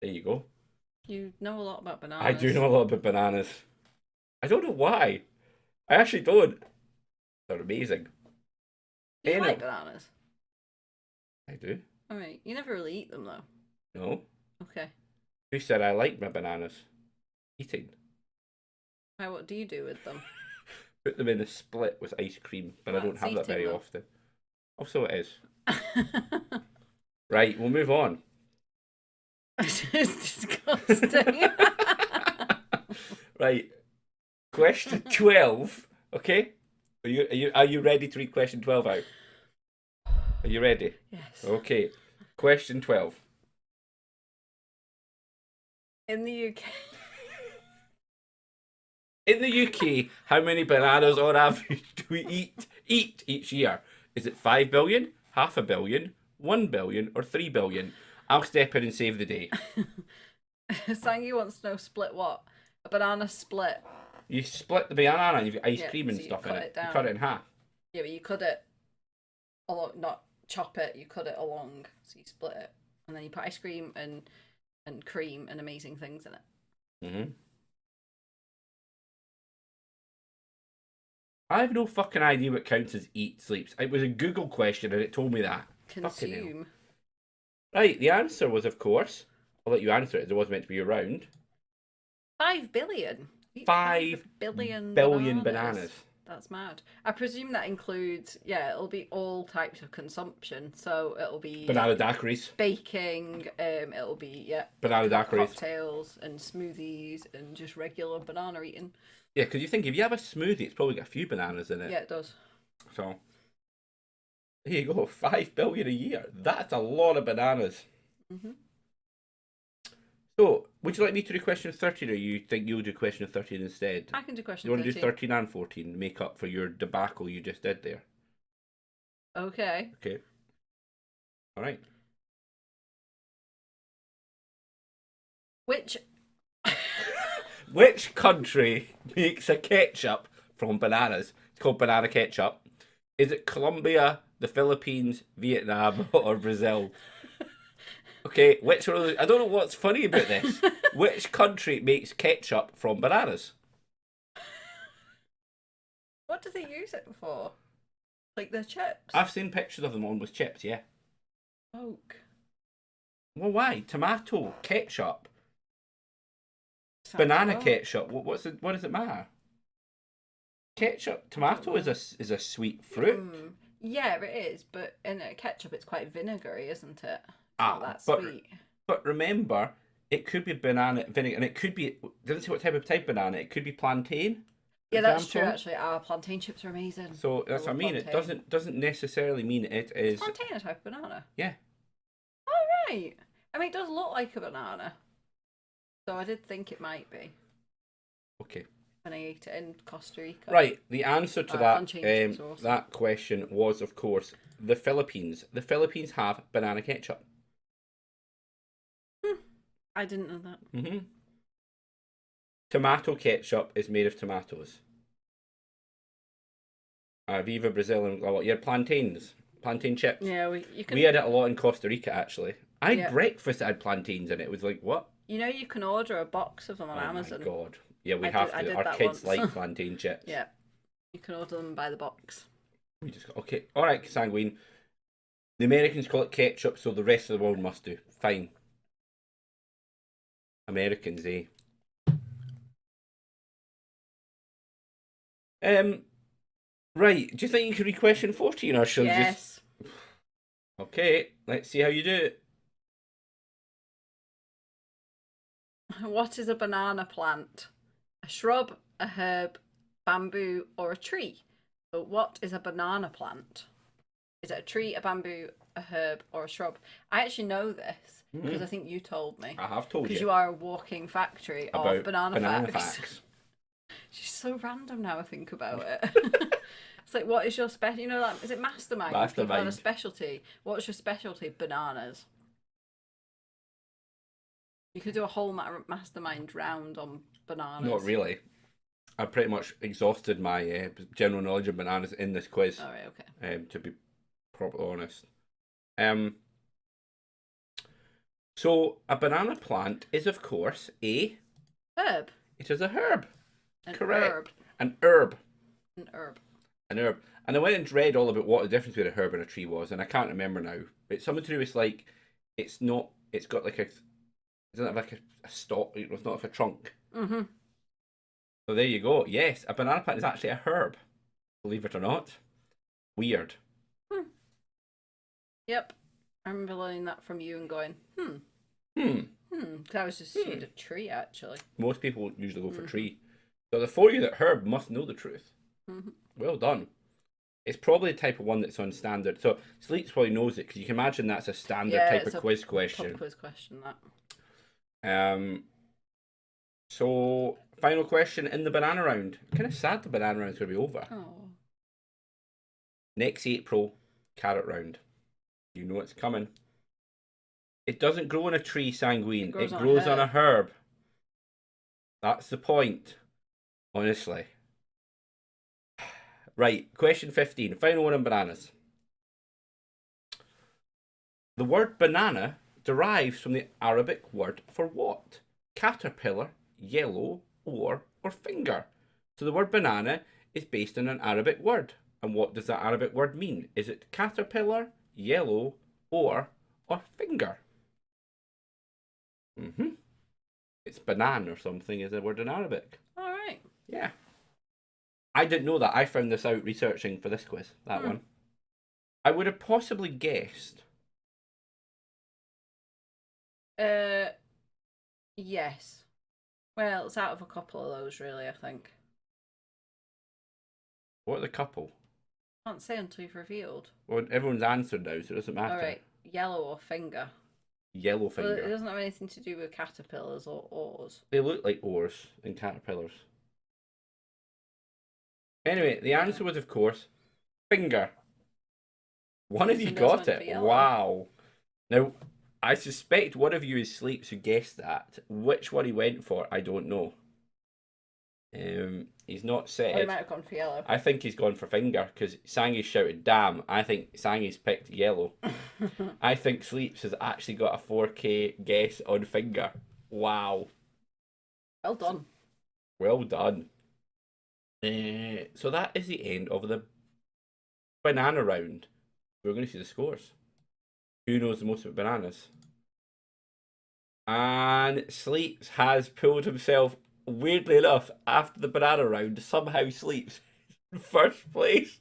There you go. You know a lot about bananas. I do know a lot about bananas. I don't know why. I actually don't. They're amazing. You like bananas? I do. All right. You never really eat them, though. No. Okay. Who said I like my bananas? Eating. What do you do with them? Put them in a split with ice cream, but I don't have that very often. Oh, so it is. Right, we'll move on. It's disgusting. Right. Question 12. Okay? Are you ready to read question 12 out? Are you ready? Yes. Okay. Question 12. In the UK. In the UK, how many bananas on average do we eat each year? Is it 5 billion, half a billion, 1 billion, or 3 billion? I'll step in and save the day. Sangy wants to know split what? A banana split. You split the banana and you've got ice cream and so stuff in it. Down. You cut it in half. Yeah, but you cut it along, not chop it, you cut it along. So you split it. And then you put ice cream and cream and amazing things in it. Mm-hmm. I have no fucking idea what counts as eat sleeps. It was a Google question and it told me that. Consume. Right, the answer was, of course, I'll let you answer it as it was meant to be around. 5 billion. 5 billion bananas. That's mad. I presume that includes, it'll be all types of consumption. So it'll be banana daiquiris, baking, it'll be, banana daiquiris, cocktails and smoothies and just regular banana eating. Yeah, because you think if you have a smoothie, it's probably got a few bananas in it. Yeah, it does. So, there you go, 5 billion a year. That's a lot of bananas. Mm-hmm. So, would you like me to do question 13 or you think you'll do question 13 instead? I can do question 13. You want to do 13 and 14 to make up for your debacle you just did there? Okay. Okay. All right. Which country makes a ketchup from bananas? It's called banana ketchup. Is it Colombia, the Philippines, Vietnam, or Brazil? Okay, which one of the, I don't know what's funny about this. Which country makes ketchup from bananas? What do they use it for? Like the chips? I've seen pictures of them on with chips, yeah. Oak. Well, why? Tomato, ketchup, Sounds banana wrong. ketchup. What does it matter? Ketchup, tomato is a sweet fruit. Yeah, it is, but in a ketchup it's quite vinegary, isn't it? It's Ah, not that but sweet. but remember, it could be banana vinegar, and it could be. Doesn't say what type of banana. It could be plantain. For Yeah, that's true example. actually. Our plantain chips are amazing. So that's what I love mean. It plantain. doesn't necessarily mean it Is is. plantain a type of banana? Yeah. Oh right. I mean it does look like a banana. So I did think it might be Okay. when I ate it in Costa Rica. Right. The answer to Plantain chips are awesome. that question was, of course, the Philippines. The Philippines have banana ketchup. I didn't know that. Hmm. Tomato ketchup is made of tomatoes. Viva Brazil and yeah, plantain chips. Yeah, you can. We had it a lot in Costa Rica actually. I had Yeah. breakfast that had plantains in it. It was like what? You know, you can order a box of them on Oh Amazon. my god! Yeah, we I have did to. Our that kids once. like plantain chips. Yeah, you can order them by the box. We just okay. All right, sanguine. The Americans call it ketchup, so the rest of the world must do. Fine. Americans, eh? Right. Do you think you could read question 14 or shall Yes. just... Okay, let's see how you do it. What is a banana plant? A shrub, a herb, bamboo, or a tree? But what is a banana plant? Is it a tree, a bamboo, a herb, or a shrub? I actually know this because I think you told me. I have told Because you you are a walking factory about of banana facts. facts. She's so random now I think about it. It's like, what is your special? You know, like, is it mastermind? People have a Mastermind. specialty. What's your specialty? Bananas. You could do a whole mastermind round on bananas. Not really. I pretty much exhausted my general knowledge of bananas in this quiz. All right, okay. To be properly honest. So a banana plant is, of course, a... Herb. It is a herb. An Correct. herb. An herb. An herb. An herb. And I went and read all about what the difference between a herb and a tree was, and I can't remember now. It's something to do with like, it's not. It's got like a. It doesn't have like a stalk. It's not like a trunk. Mm-hmm. So there you go. Yes, a banana plant is actually a herb. Believe it or not. Weird. Yep. I remember learning that from you and going, Hmm. Because I was just assumed a tree, actually. Most people usually go for tree. So the four of you that herb must know the truth. Mm-hmm. Well done. It's probably the type of one that's on standard. So Sleeps probably knows it because you can imagine that's a standard type of quiz question. Pub quiz question, that. So final question in the banana round. Kind of sad the banana round's going to be over. Oh. Next April, carrot round. You know it's coming. It doesn't grow on a tree, sanguine. It grows on a herb. That's the point. Honestly. Right, question 15. Final one on bananas. The word banana derives from the Arabic word for what? Caterpillar, yellow, or finger. So the word banana is based on an Arabic word. And what does that Arabic word mean? Is it caterpillar, yellow, or finger? It's banana or something is a word in Arabic. All right. Yeah. I didn't know that. I found this out researching for this quiz, that one. I would have possibly guessed. Yes. Well, it's out of a couple of those, really, I think. What are the couple? Can't say until you've revealed. Well, everyone's answered now, so it doesn't matter. All right. Yellow or finger? Yellow finger. Well, it doesn't have anything to do with caterpillars or oars. They look like oars and caterpillars. Anyway, the answer was, of course, finger. One of you got it. Wow. Now, I suspect one of you is Sleeps who guessed that. Which one he went for, I don't know. He's not Or he said. might have gone for yellow. I think he's gone for finger because Sangy's shouted damn. I think Sangy's picked yellow. I think Sleeps has actually got a 4K guess on finger. Wow. Well done. Well done. So that is the end of the banana round. We're going to see the scores. Who knows the most about bananas? And Sleeps has pulled himself, weirdly enough, after the banana round, somehow Sleeps in first place.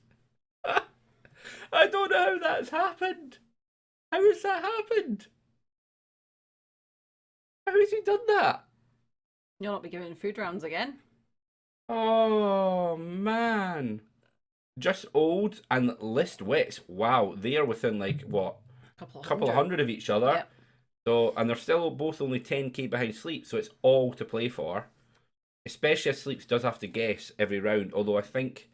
I don't know how that's happened. How has that happened? How has he done that? You'll not be giving food rounds again. Oh, man. Just Old and List Wits. Wow, they are within like what? Couple of hundred of each other. Yep. So, and they're still both only 10k behind Sleep, so it's all to play for. Especially as Sleeps does have to guess every round. Although I think,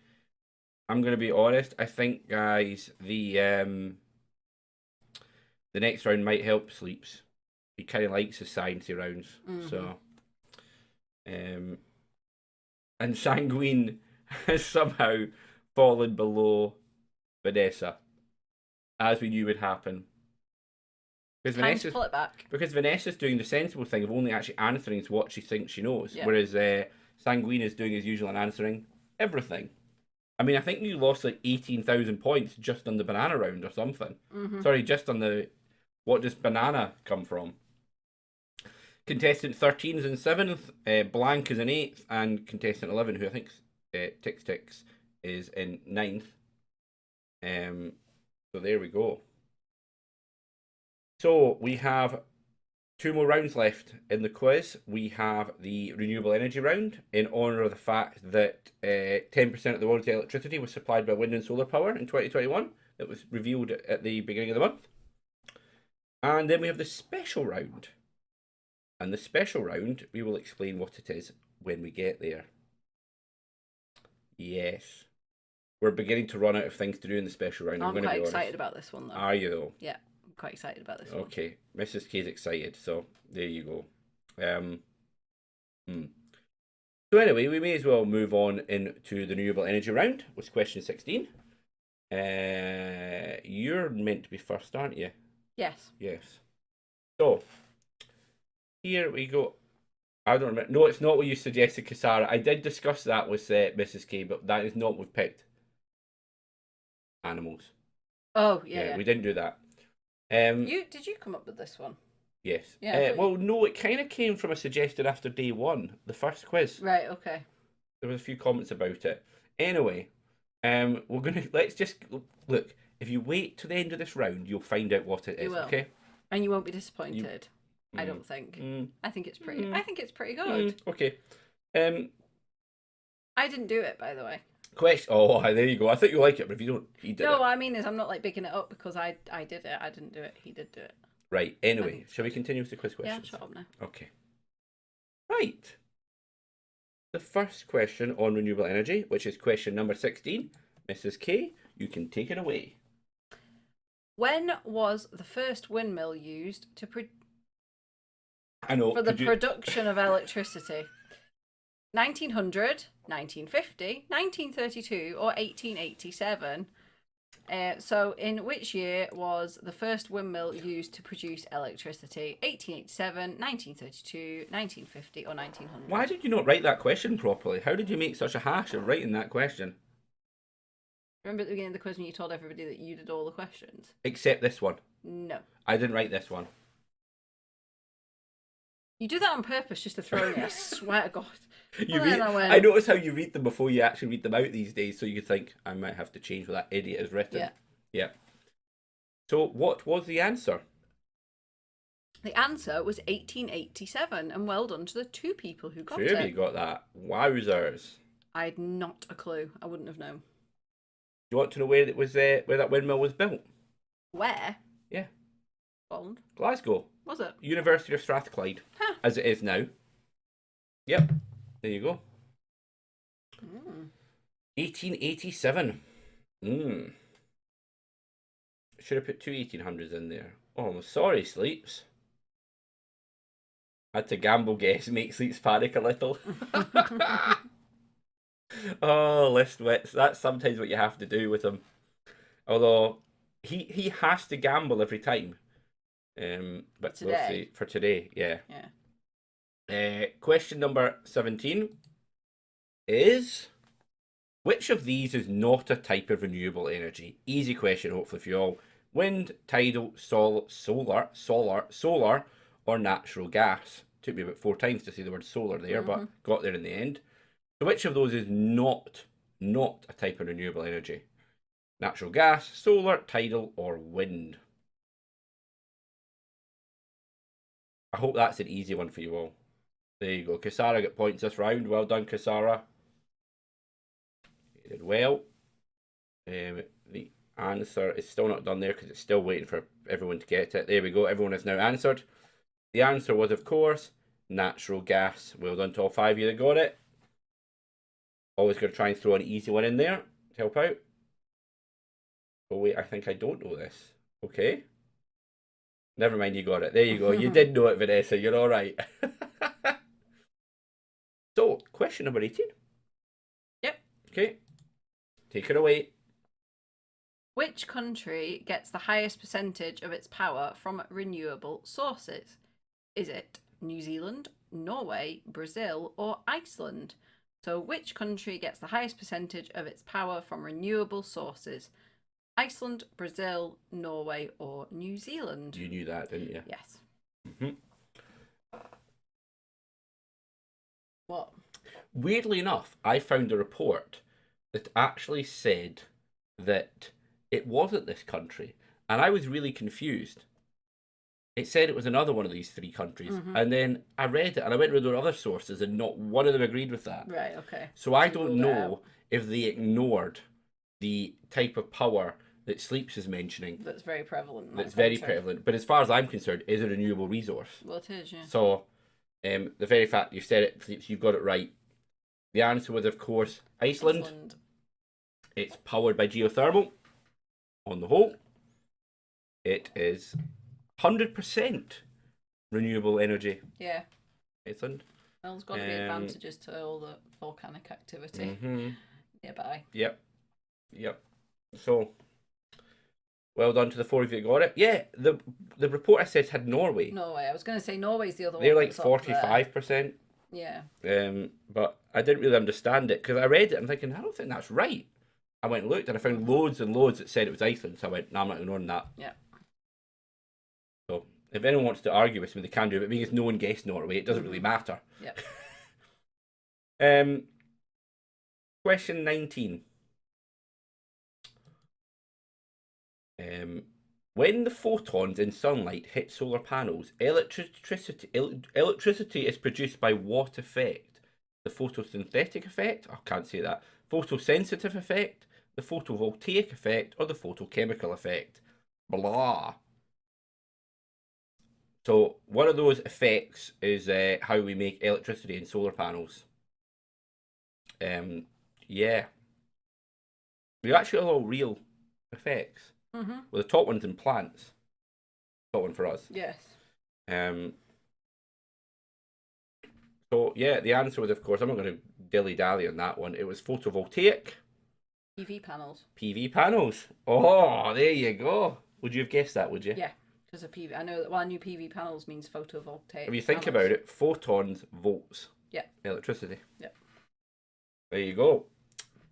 I'm going to be honest, I think, guys, the next round might help Sleeps. He kind of likes his sciencey rounds. Mm-hmm. So, and Sanguine has somehow fallen below Vanessa, as we knew would happen. Time to pull it back. Because Vanessa's doing the sensible thing of only actually answering what she thinks she knows, Yeah. whereas Sanguine is doing his usual and answering everything. I mean, I think you lost like 18,000 points just on the banana round or something. Mm-hmm. Sorry, just on the what does banana come from? Contestant 13 is in 7th, Blank is in 8th, and contestant 11, who I think Tix is in 9th. So there we go. So we have 2 more rounds left in the quiz. We have the renewable energy round in honour of the fact that 10% of the world's electricity was supplied by wind and solar power in 2021. That was revealed at the beginning of the month. And then we have the special round. And the special round, we will explain what it is when we get there. Yes. We're beginning to run out of things to do in the special round. I'm going to quite be excited honest. About this one, though. Are you, though? Yeah, I'm quite excited about this one. Okay, Mrs. K's excited, so there you go. So anyway, we may as well move on into the renewable energy round, which is question 16. You're meant to be first, aren't you? Yes. Yes. So, here we go. I don't remember. No, it's not what you suggested, Kasara. I did discuss that with Mrs. K, but that is not what we've picked. Animals. Oh, yeah. We didn't do that. Did you come up with this one? Yes. Yeah. Well, no, it kind of came from a suggestion after day 1, the first quiz. Right. Okay. There was a few comments about it. Anyway, let's just look. If you wait to the end of this round, you'll find out what it is. You will. Okay. And you won't be disappointed. I don't think. I think it's pretty. I think it's pretty good. Okay. I didn't do it, by the way. Question. Oh, there you go. I think you like it, but if you don't, he did it. No, what I mean is I'm not like bigging it up because I did it. I didn't do it. He did do it. Right. Anyway, shall we continue with the quiz questions? Yeah, shut up now. Okay. Right. The first question on renewable energy, which is question number 16. Mrs. K, you can take it away. When was the first windmill used to for the production of electricity? 1900, 1950, 1932, or 1887? So in which year was the first windmill used to produce electricity? 1887, 1932, 1950, or 1900? Why did you not write that question properly? How did you make such a hash of writing that question? Remember at the beginning of the quiz when you told everybody that you did all the questions? Except this one. No. I didn't write this one. You do that on purpose just to throw me, I swear to God. I notice how you read them before you actually read them out these days, so you could think, I might have to change what that idiot has written. Yeah. So what was the answer? The answer was 1887, and well done to the 2 people who got it. 2 of you got that. Wowzers. I had not a clue. I wouldn't have known. Do you want to know where that windmill was built? Where? Yeah. Scotland. Glasgow. Was it? University of Strathclyde, as it is now. Yep. There you go. 1887. Should have put 2 1800s in there. Oh, I'm sorry, Sleeps. Had to gamble guess, make Sleeps panic a little. Oh, list wits. That's sometimes what you have to do with him. Although he has to gamble every time. But we'll Today. see for today. Yeah. Yeah. Question number 17 is, which of these is not a type of renewable energy? Easy question, hopefully, for you all. Wind, tidal, solar, or natural gas. Took me about 4 times to say the word solar there, but got there in the end. So which of those is not a type of renewable energy? Natural gas, solar, tidal, or wind? I hope that's an easy one for you all. There you go. Kasara got points this round. Well done, Kasara. You did well. The answer is still not done there because it's still waiting for everyone to get it. There we go. Everyone has now answered. The answer was, of course, natural gas. Well done to all 5 of you that got it. Always going to try and throw an easy one in there to help out. Oh, wait, I think I don't know this. Okay. Never mind, you got it. There you go. You did know it, Vanessa. You're all right. So, question number 18. Yep. Okay. Take it away. Which country gets the highest percentage of its power from renewable sources? Is it New Zealand, Norway, Brazil, or Iceland? So, which country gets the highest percentage of its power from renewable sources? Iceland, Brazil, Norway, or New Zealand? You knew that, didn't you? Yes. Mm-hmm. What? Weirdly enough, I found a report that actually said that it wasn't this country, and I was really confused. It said it was another one of these 3 countries, and then I read it and I went through other sources, and not one of them agreed with that. Right, okay. So I So don't ruled it know out. if they ignored the type of power that Sleeps is mentioning. That's very prevalent. That's very prevalent, but as far as I'm concerned, is a renewable resource. Well, it is, yeah. So, the very fact you said it, Sleeps, you've got it right. The answer was, of course, Iceland. It's powered by geothermal. On the whole, it is 100% renewable energy. Yeah. Iceland. Well, there's got to be advantages to all the volcanic activity nearby. Yep. So, well done to the 4 of you that got it. Yeah, the report I said had Norway. Norway. I was going to say Norway's the other one. They're like that's up there. 45%. Yeah. But I didn't really understand it because I read it and I'm thinking, I don't think that's right. I went and looked and I found loads and loads that said it was Iceland. So I went, no, I'm not ignoring that. Yeah. So if anyone wants to argue with me, they can do it. But because no one guessed Norway, it doesn't really matter. Yeah. Question 19. When the photons in sunlight hit solar panels, electricity is produced by what effect? The photosynthetic effect? I can't say that. Photosensitive effect, the photovoltaic effect, or the photochemical effect? Blah. So one of those effects is how we make electricity in solar panels. Yeah. They're actually all real effects. Mm-hmm. Well, the top one's in plants. Top one for us. Yes. So yeah, the answer was, of course, I'm not going to dilly-dally on that one. It was photovoltaic. PV panels. PV panels. Oh, there you go. Would you have guessed that, would you? Yeah, because of PV. I know that. Well, I knew PV panels means photovoltaic. If you think panels. about it, photons, volts. Yeah. Electricity. Yeah. There you go.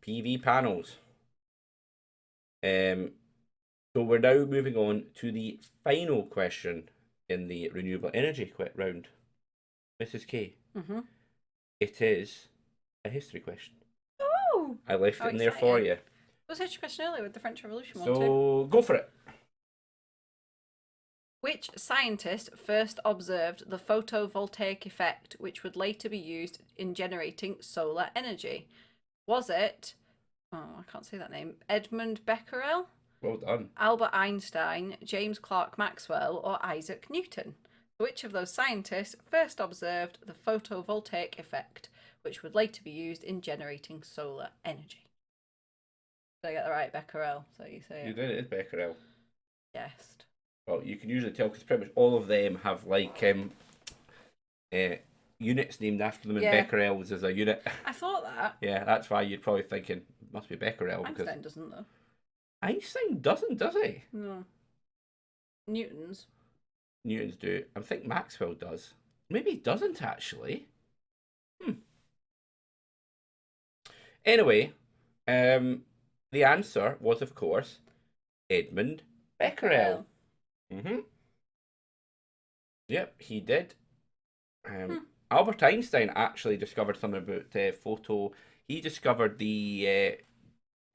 PV panels. So we're now moving on to the final question in the renewable energy round. Mrs. K. Mm-hmm. It is a history question. Oh! I left it in there for you. It was a history question earlier with the French Revolution one So too. go for it. Which scientist first observed the photovoltaic effect, which would later be used in generating solar energy? Was it, I can't say that name, Edmund Becquerel? Well done. Albert Einstein, James Clerk Maxwell, or Isaac Newton? Which of those scientists first observed the photovoltaic effect, which would later be used in generating solar energy? Did I get that right, Becquerel? So you say You it. did it, Becquerel. Yes. Well, you can usually tell because pretty much all of them have like units named after them in Yeah. becquerels as a unit. I thought that. Yeah, that's why you're probably thinking it must be becquerel. Because Einstein doesn't, though. Einstein doesn't, does he? No. Newton's. Newton's do. I think Maxwell does. Maybe he doesn't actually. Anyway, the answer was, of course, Edmund Becquerel. Yep, he did. Albert Einstein actually discovered something about photo. He discovered the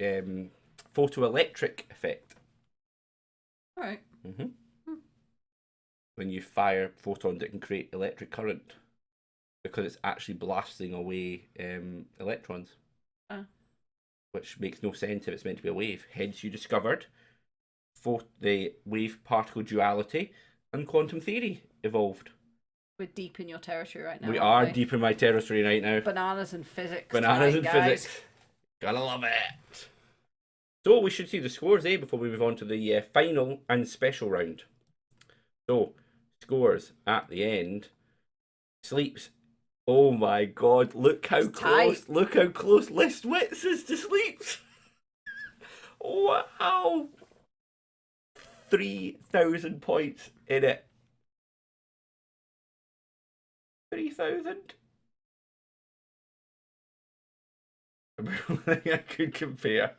photoelectric effect. All right. When you fire photons, it can create electric current because it's actually blasting away electrons. Which makes no sense if it's meant to be a wave. Hence, you discovered the wave-particle duality and quantum theory evolved. We're deep in your territory right now. We are deep in my territory right now. Bananas and physics. Bananas and guys. physics. Gotta love it. So we should see the scores, before we move on to the final and special round. So, scores at the end. Sleeps. Oh my god, look how close. Tight. Look how close List Wits is to Sleeps. Wow. 3,000 points in it. 3,000. I could compare.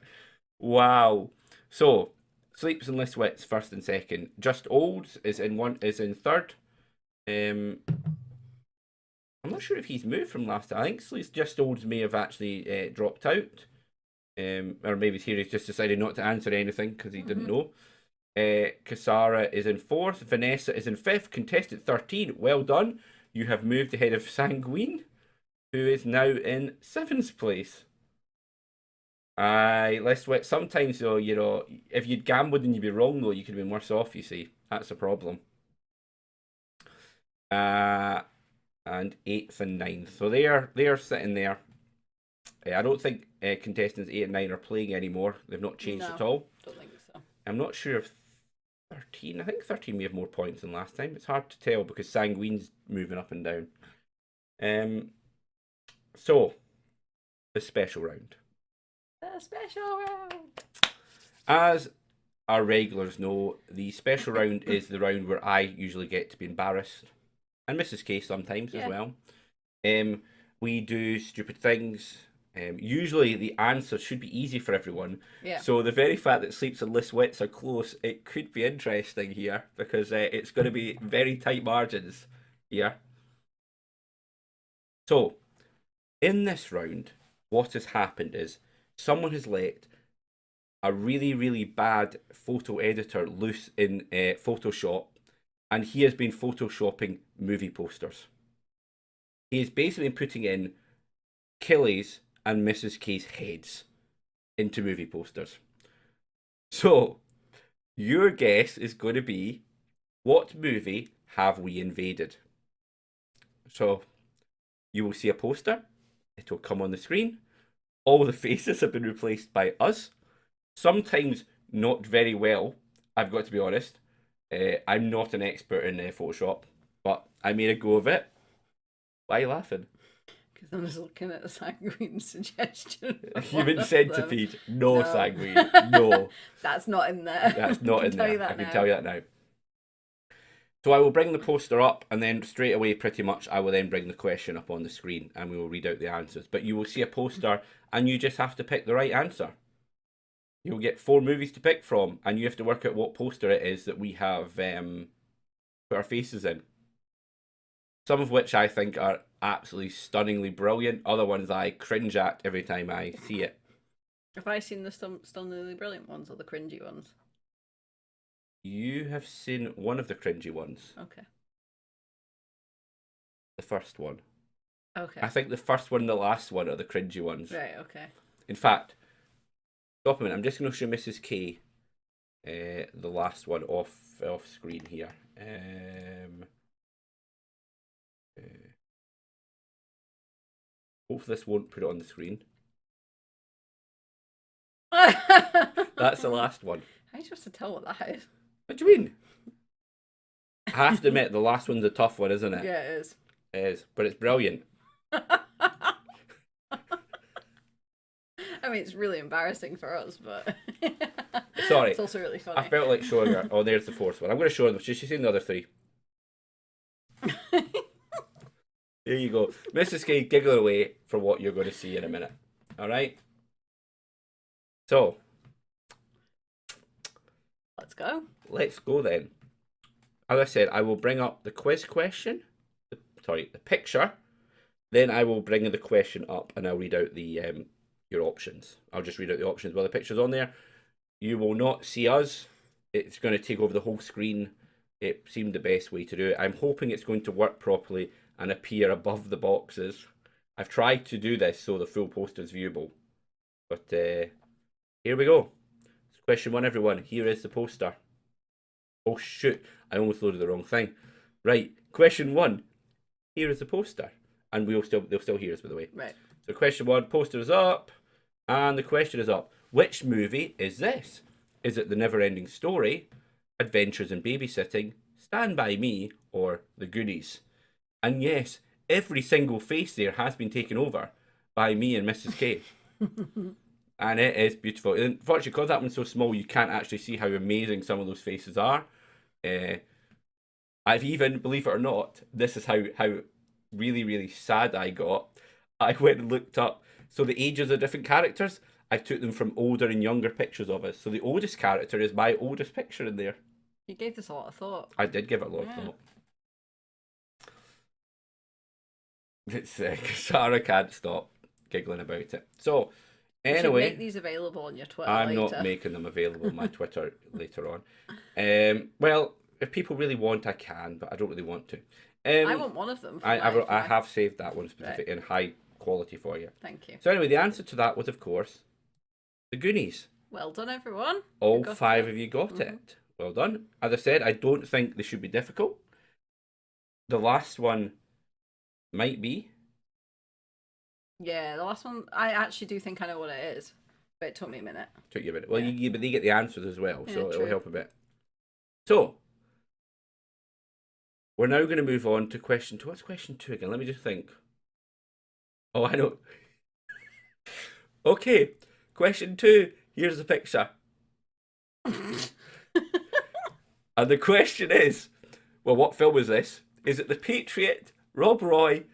Wow. So, Sleeps and List Wits first and second. Just Olds is in third. I'm not sure if he's moved from last time. I think Just Olds may have actually dropped out. Or maybe he's just decided not to answer anything because he didn't know. Kasara is in fourth. Vanessa is in fifth. Contestant 13. Well done. You have moved ahead of Sanguine, who is now in seventh place. List Wit. Sometimes, though, if you'd gambled and you'd be wrong, though, you could have been worse off, you see. That's the problem. And 8th and 9th. So they are sitting there. I don't think contestants 8 and 9 are playing anymore. They've not changed at all. Don't think so. I'm not sure if 13. I think 13 may have more points than last time. It's hard to tell because Sanguine's moving up and down. So the special round. The special round. As our regulars know, the special round is the round where I usually get to be embarrassed. And Mrs. K sometimes as well. We do stupid things. Usually the answer should be easy for everyone. Yeah. So the very fact that Sleeps and List Wits are close, it could be interesting here because it's going to be very tight margins here. So, in this round, what has happened is someone has let a really, really bad photo editor loose in Photoshop, and he has been photoshopping movie posters. He has basically been putting in Killie's and Mrs. K's heads into movie posters. So, your guess is going to be, what movie have we invaded? So, you will see a poster. It will come on the screen. All the faces have been replaced by us. Sometimes not very well, I've got to be honest. I'm not an expert in Photoshop, but I made a go of it. Why are you laughing? Because I'm just looking at a Sanguine suggestion. Human centipede. No, Sanguine. No. That's not in there. That's not in there. I can tell you that now. So I will bring the poster up, and then straight away, pretty much, I will then bring the question up on the screen, and we will read out the answers. But you will see a poster, and you just have to pick the right answer. You'll get 4 movies to pick from, and you have to work out what poster it is that we have put our faces in. Some of which I think are absolutely stunningly brilliant. Other ones I cringe at every time I see it. Have I seen the stunningly brilliant ones or the cringy ones? You have seen one of the cringy ones. Okay. The first one. Okay. I think the first one and the last one are the cringy ones. Right, okay. In fact, stop a minute. I'm just going to show Mrs. K the last one off screen here. Hopefully this won't put it on the screen. That's the last one. How are you supposed to tell what that is? What do you mean? I have to admit, the last one's a tough one, isn't it? Yeah, it is. It is, but it's brilliant. I mean, it's really embarrassing for us, but Sorry. it's also really funny. I felt like showing her. Oh, there's the fourth one. I'm going to show them. She's seen the other three. There you go. Mrs. K, giggle away for what you're going to see in a minute. All right? So, Let's go. let's go then. As I said, I will bring up the quiz question. The picture. Then I will bring the question up and I'll read out the your options. I'll just read out the options while the picture's on there. You will not see us. It's going to take over the whole screen. It seemed the best way to do it. I'm hoping it's going to work properly and appear above the boxes. I've tried to do this so the full poster is viewable. But here we go. Question one, everyone. Here is the poster. Oh shoot, I almost loaded the wrong thing. Right, question one. Here is the poster. And they'll still hear us, by the way. Right. So question one, poster is up. And the question is up. Which movie is this? Is it The Never-Ending Story, Adventures in Babysitting, Stand By Me, or The Goonies? And yes, every single face there has been taken over by me and Mrs. K. And it is beautiful. Unfortunately, because that one's so small, you can't actually see how amazing some of those faces are. I've even, believe it or not, this is how really, really sad I got. I went and looked up, so the ages of different characters, I took them from older and younger pictures of us. So the oldest character is my oldest picture in there. You gave this a lot of thought. I did give it a lot of thought. It's Sarah can't stop giggling about it. So, You should anyway, make these available on your Twitter I'm later. not making them available on my Twitter later on. Well, if people really want, I can, but I don't really want to. I want one of them. For I have saved that one specifically in high quality for you. Thank you. So anyway, the answer to that was, of course, The Goonies. Well done, everyone. All five of you got it. Well done. As I said, I don't think they should be difficult. The last one might be. Yeah, the last one, I actually do think I know what it is, but it took me a minute. Took you a minute. Well, but they get the answers as well, so it'll true. help a bit. So, we're now going to move on to question two. What's question two again? Let me just think. Oh, I know. Okay, question two. Here's the picture. And the question is, well, what film is this? Is it The Patriot, Rob Roy,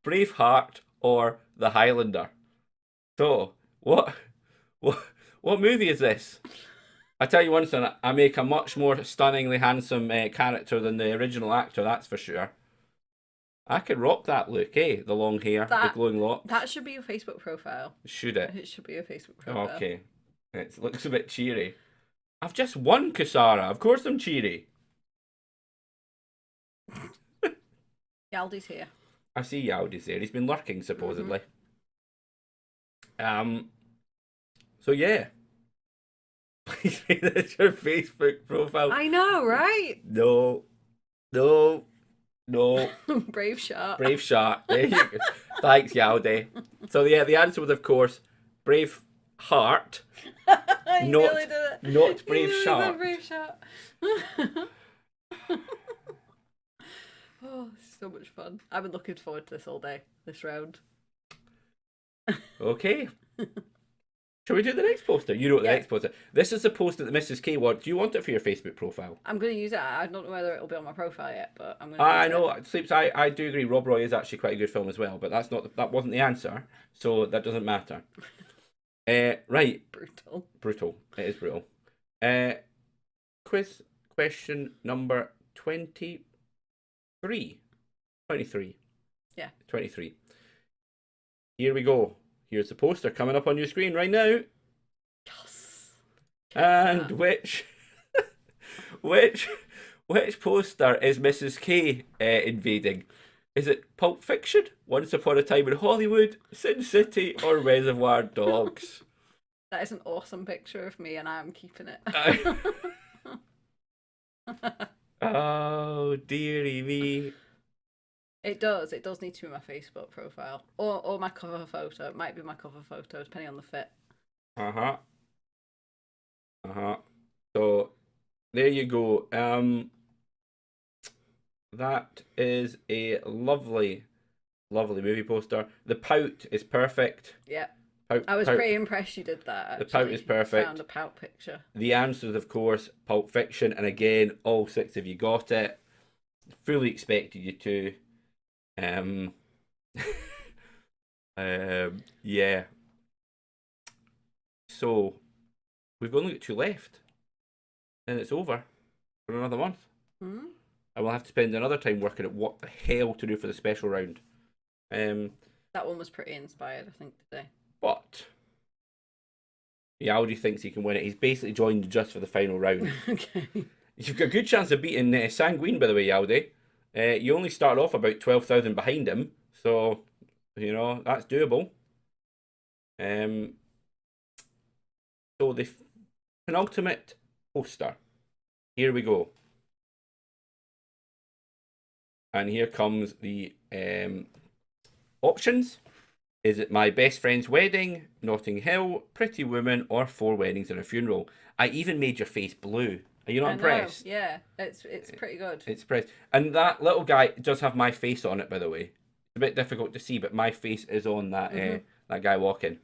Braveheart, or The Highlander? So, what movie is this? I tell you one thing, I make a much more stunningly handsome character than the original actor, that's for sure. I could rock that look, eh? The long hair, the glowing locks. That should be your Facebook profile. Should it? It should be your Facebook profile. Okay. It looks a bit cheery. I've just won, Kasara. Of course I'm cheery. Yaldi's here. I see Yaldi's there. He's been lurking, supposedly. So yeah. Please make this your Facebook profile. I know, right? No. Brave shark. Brave shark. There you go. Thanks, Yaldi. So yeah, the answer was, of course, Brave Heart. You really did it. Not Brave You really Shark. said Brave shark. Oh, this is so much fun. I've been looking forward to this all day, this round. Okay. Shall we do the next poster? You know the next poster. This is the poster that Mrs. K wants. Do you want it for your Facebook profile? I'm going to use it. I don't know whether it'll be on my profile yet, but I'm going to use it. I know. Sleeps. I do agree. Rob Roy is actually quite a good film as well, but that wasn't the answer, so that doesn't matter. Right. Brutal. It is brutal. Quiz question number 23. 23. Yeah. 23. Here we go. Here's the poster coming up on your screen right now. Yes. And which poster is Mrs. K invading? Is it Pulp Fiction, Once Upon a Time in Hollywood, Sin City, or Reservoir Dogs? That is an awesome picture of me, and I am keeping it. Oh, dearie me. It does need to be my Facebook profile. Or my cover photo. It might be my cover photo, depending on the fit. So, there you go. That is a lovely, lovely movie poster. The pout is perfect. Yeah. Pout, I was pout. pretty impressed you did that, actually. The pout is perfect. Found a pout picture. The answers, of course, Pulp Fiction. And again, all 6 of you got it. Fully expected you to. Yeah. So, we've only got 2 left. And it's over for another month. Hmm? I will have to spend another time working at what the hell to do for the special round. That one was pretty inspired, I think, today. But Aldi thinks he can win it. He's basically joined just for the final round. Okay. You've got a good chance of beating Sanguine, by the way, Aldi. You only started off about 12,000 behind him, so that's doable. So the penultimate poster. Here we go. And here comes the options. Is it My Best Friend's Wedding, Notting Hill, Pretty Woman, or 4 Weddings and a Funeral? I even made your face blue. Are you not impressed? Yeah, it's pretty good. It's pretty. And that little guy does have my face on it, by the way. It's a bit difficult to see, but my face is on that that guy walking.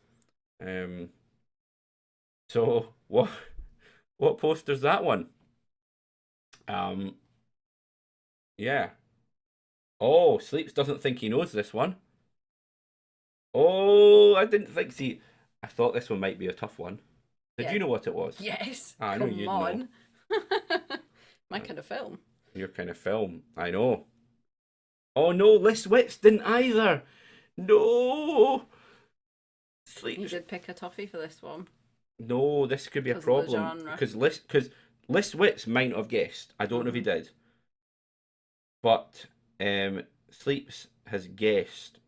So what poster's that one? Yeah. Oh, Sleeps doesn't think he knows this one. Oh, I didn't think. See, I thought this one might be a tough one. Did you know what it was? Yes. I know you'd know. My kind of film. Your kind of film. I know. Oh no, Liz Wits didn't either. No. Sleeps. You did pick a toffee for this one. No, this could be a problem because Liz Wits might not have guessed. I don't know if he did, but Sleeps has guessed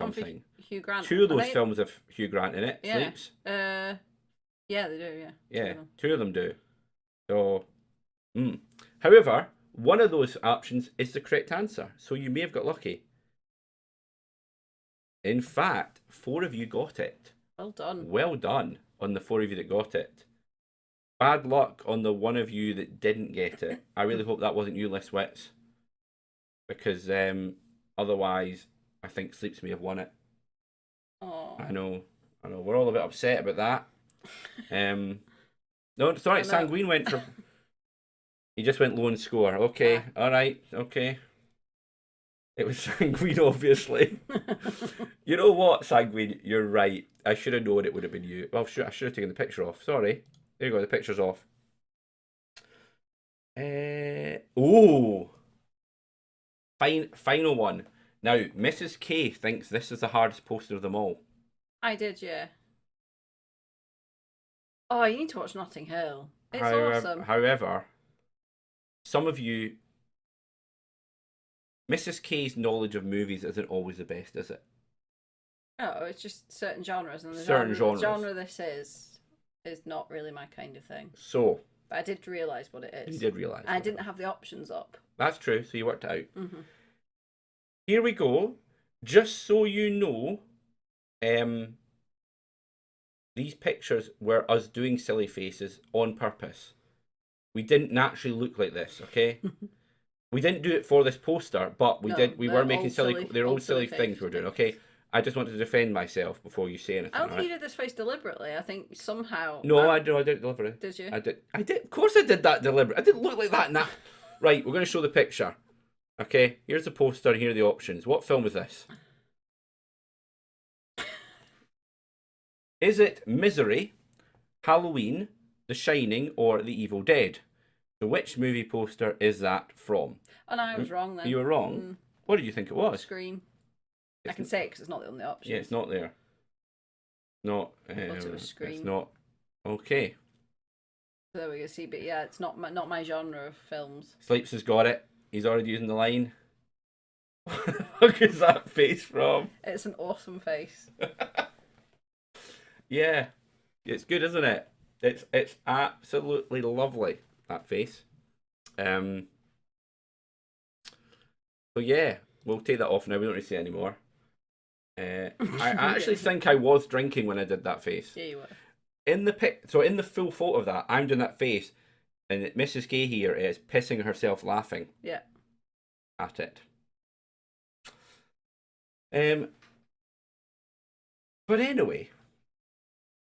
something. Hugh Grant. 2 of those films have Hugh Grant in it. Yeah. Sleeps. Yeah, they do. Yeah. Yeah, 2 of them do. So, however, one of those options is the correct answer, so you may have got lucky. In fact, 4 of you got it. Well done. Well done on the 4 of you that got it. Bad luck on the 1 of you that didn't get it. I really hope that wasn't you, Liz Wits, because otherwise, I think Sleeps may have won it. Oh. I know. We're all a bit upset about that. No, sorry, Sanguine went for. He just went low in score. Okay, all right, okay. It was Sanguine, obviously. You know what, Sanguine? You're right. I should have known it would have been you. Well, I should have taken the picture off. Sorry. There you go. The picture's off. Oh. Final one. Now, Mrs. K thinks this is the hardest poster of them all. I did, yeah. Oh, you need to watch Notting Hill. It's awesome. However, some of you, Mrs. K's knowledge of movies isn't always the best, is it? Oh, it's just certain genres, and the genre this is not really my kind of thing. So, but I did realise what it is. You did realise. I didn't have the options up. That's true. So you worked it out. Mm-hmm. Here we go. Just so you know, these pictures were us doing silly faces on purpose. We didn't naturally look like this, okay? We didn't do it for this poster, but we were making silly things we're doing, okay? I just wanted to defend myself before you say anything. I don't think you did this face deliberately. I think somehow. No, I did it deliberately. Did you? I did. Of course, I did that deliberately. I didn't look like that now. Right, we're going to show the picture. Okay, here's the poster. And here are the options. What film is this? Is it Misery, Halloween, The Shining, or The Evil Dead? So which movie poster is that from? Oh no, I was wrong then. You were wrong? What did you think it was? Scream. I can say it because it's not on the option. Yeah, it's not there. Not. I thought it was Scream. It's not. Okay. So there we go. See, but yeah, it's not my genre of films. Sleeps has got it. He's already using the line. Look at that face from. It's an awesome face. Yeah, it's good, isn't it? It's absolutely lovely, that face. So yeah, we'll take that off now. We don't need to see it anymore. I actually think I was drinking when I did that face. Yeah, you were. In the full photo of that, I'm doing that face, and Mrs. Gay here is pissing herself laughing. Yeah. at it. But anyway,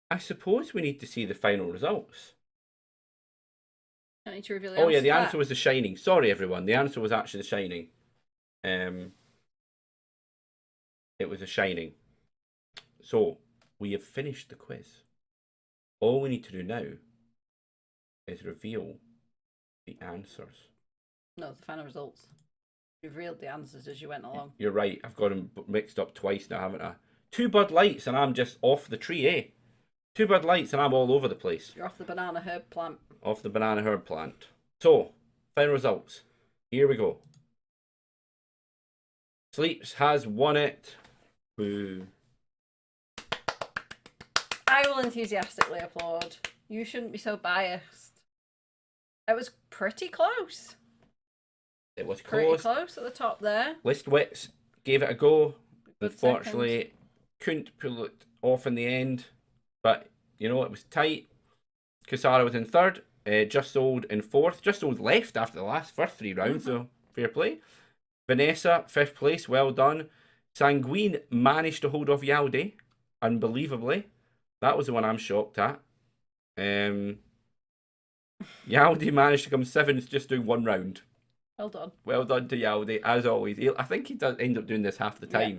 I suppose we need to see the final results. I need to reveal the Oh answer yeah, the to answer that. was The Shining. Sorry everyone, the answer was actually The Shining. It was The Shining. So we have finished the quiz. All we need to do now is reveal the answers. No, the final results. You revealed the answers as you went along. You're right, I've got them mixed up twice now, haven't I? 2 Bud Lights and I'm just off the tree, eh? 2 Bud Lights and I'm all over the place. You're off the banana herb plant. Off the banana herb plant. So, final results. Here we go. Sleeps has won it. Boo. I will enthusiastically applaud. You shouldn't be so biased. It was pretty close. It was Pretty close. close at the top there. List Wits gave it a go. Good Unfortunately, couldn't pull it off in the end. But, you know, it was tight. Kasara was in third. Just Old in fourth. Just Old left after the first 3 rounds, so fair play. Vanessa, 5th place, well done. Sanguine managed to hold off Yaldi, unbelievably. That was the one I'm shocked at. Yaldi managed to come 7th, just doing 1 round. Well done. Well done to Yaldi, as always. I think he does end up doing this half the time. Yeah.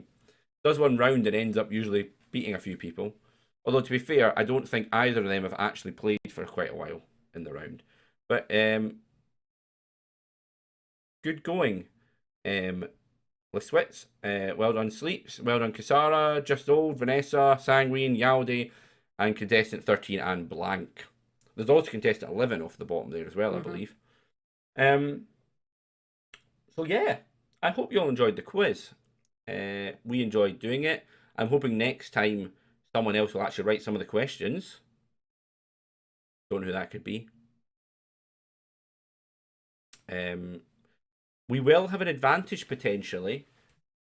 Does 1 round and ends up usually beating a few people. Although, to be fair, I don't think either of them have actually played for quite a while in the round. But, good going. Liswitz, well done Sleeps, well done Kasara, Just Old, Vanessa, Sanguine, Yaldi, and contestant 13 and Blank. There's also contestant 11 off the bottom there as well, I believe. So yeah, I hope you all enjoyed the quiz. We enjoyed doing it. I'm hoping next time someone else will actually write some of the questions. Don't know who that could be. We will have an advantage potentially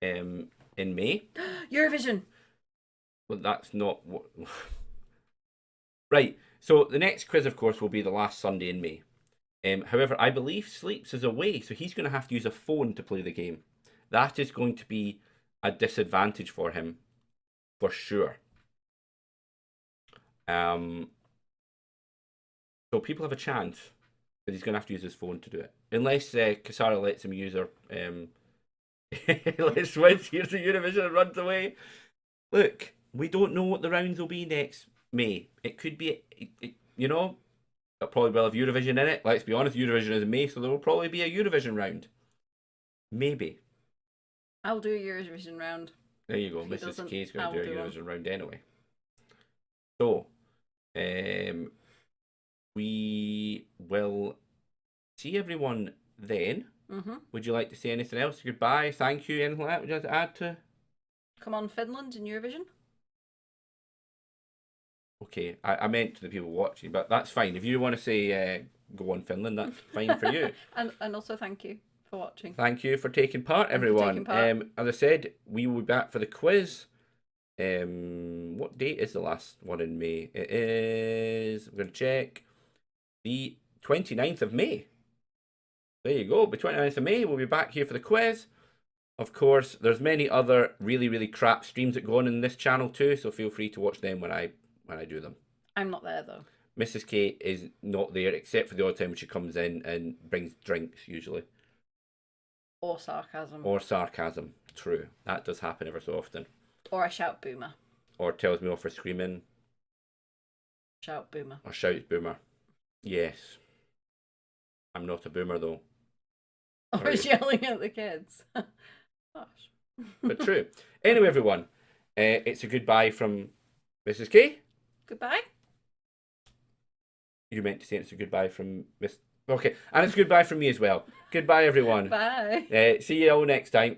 in May. Eurovision. Well, that's not what... Right, so the next quiz, of course, will be the last Sunday in May. However, I believe Sleeps is away, so he's going to have to use a phone to play the game. That is going to be a disadvantage for him, for sure. So people have a chance, but he's going to have to use his phone to do it. Unless Kasara lets him use her... Let's switch. Here's the Eurovision and runs away. Look, we don't know what the rounds will be next May. It could be, you know, it'll probably will have Eurovision in it. Let's be honest, Eurovision is in May, so there will probably be a Eurovision round. Maybe. I'll do a Eurovision round. There you go. If he Mrs. doesn't, K is going I'll to do a do Eurovision round anyway. So, we will see everyone then. Would you like to say anything else? Goodbye, thank you, anything like that? Would you like to add to? Come on, Finland in Eurovision. Okay, I meant to the people watching, but that's fine. If you want to say go on Finland, that's fine for you. and also thank you for watching. Thank you for taking part, everyone. As I said, we will be back for the quiz. What date is the last one in May? It is, I'm going to check, the 29th of May. There you go, the 29th of May, we'll be back here for the quiz. Of course, there's many other really, really crap streams that go on in this channel too, so feel free to watch them when I do them. I'm not there though. Mrs. K is not there, except for the odd time when she comes in and brings drinks, usually. Or sarcasm. Or sarcasm, true. That does happen ever so often. Or I shout boomer. Or tells me off for screaming. Shout boomer. Or shouts boomer. Yes. I'm not a boomer though. Or is yelling at the kids. Gosh. But true. Anyway, everyone, it's a goodbye from Mrs. K. Goodbye. You meant to say it's a goodbye from Miss... Okay, and it's goodbye from me as well. Goodbye, everyone. Bye. See you all next time.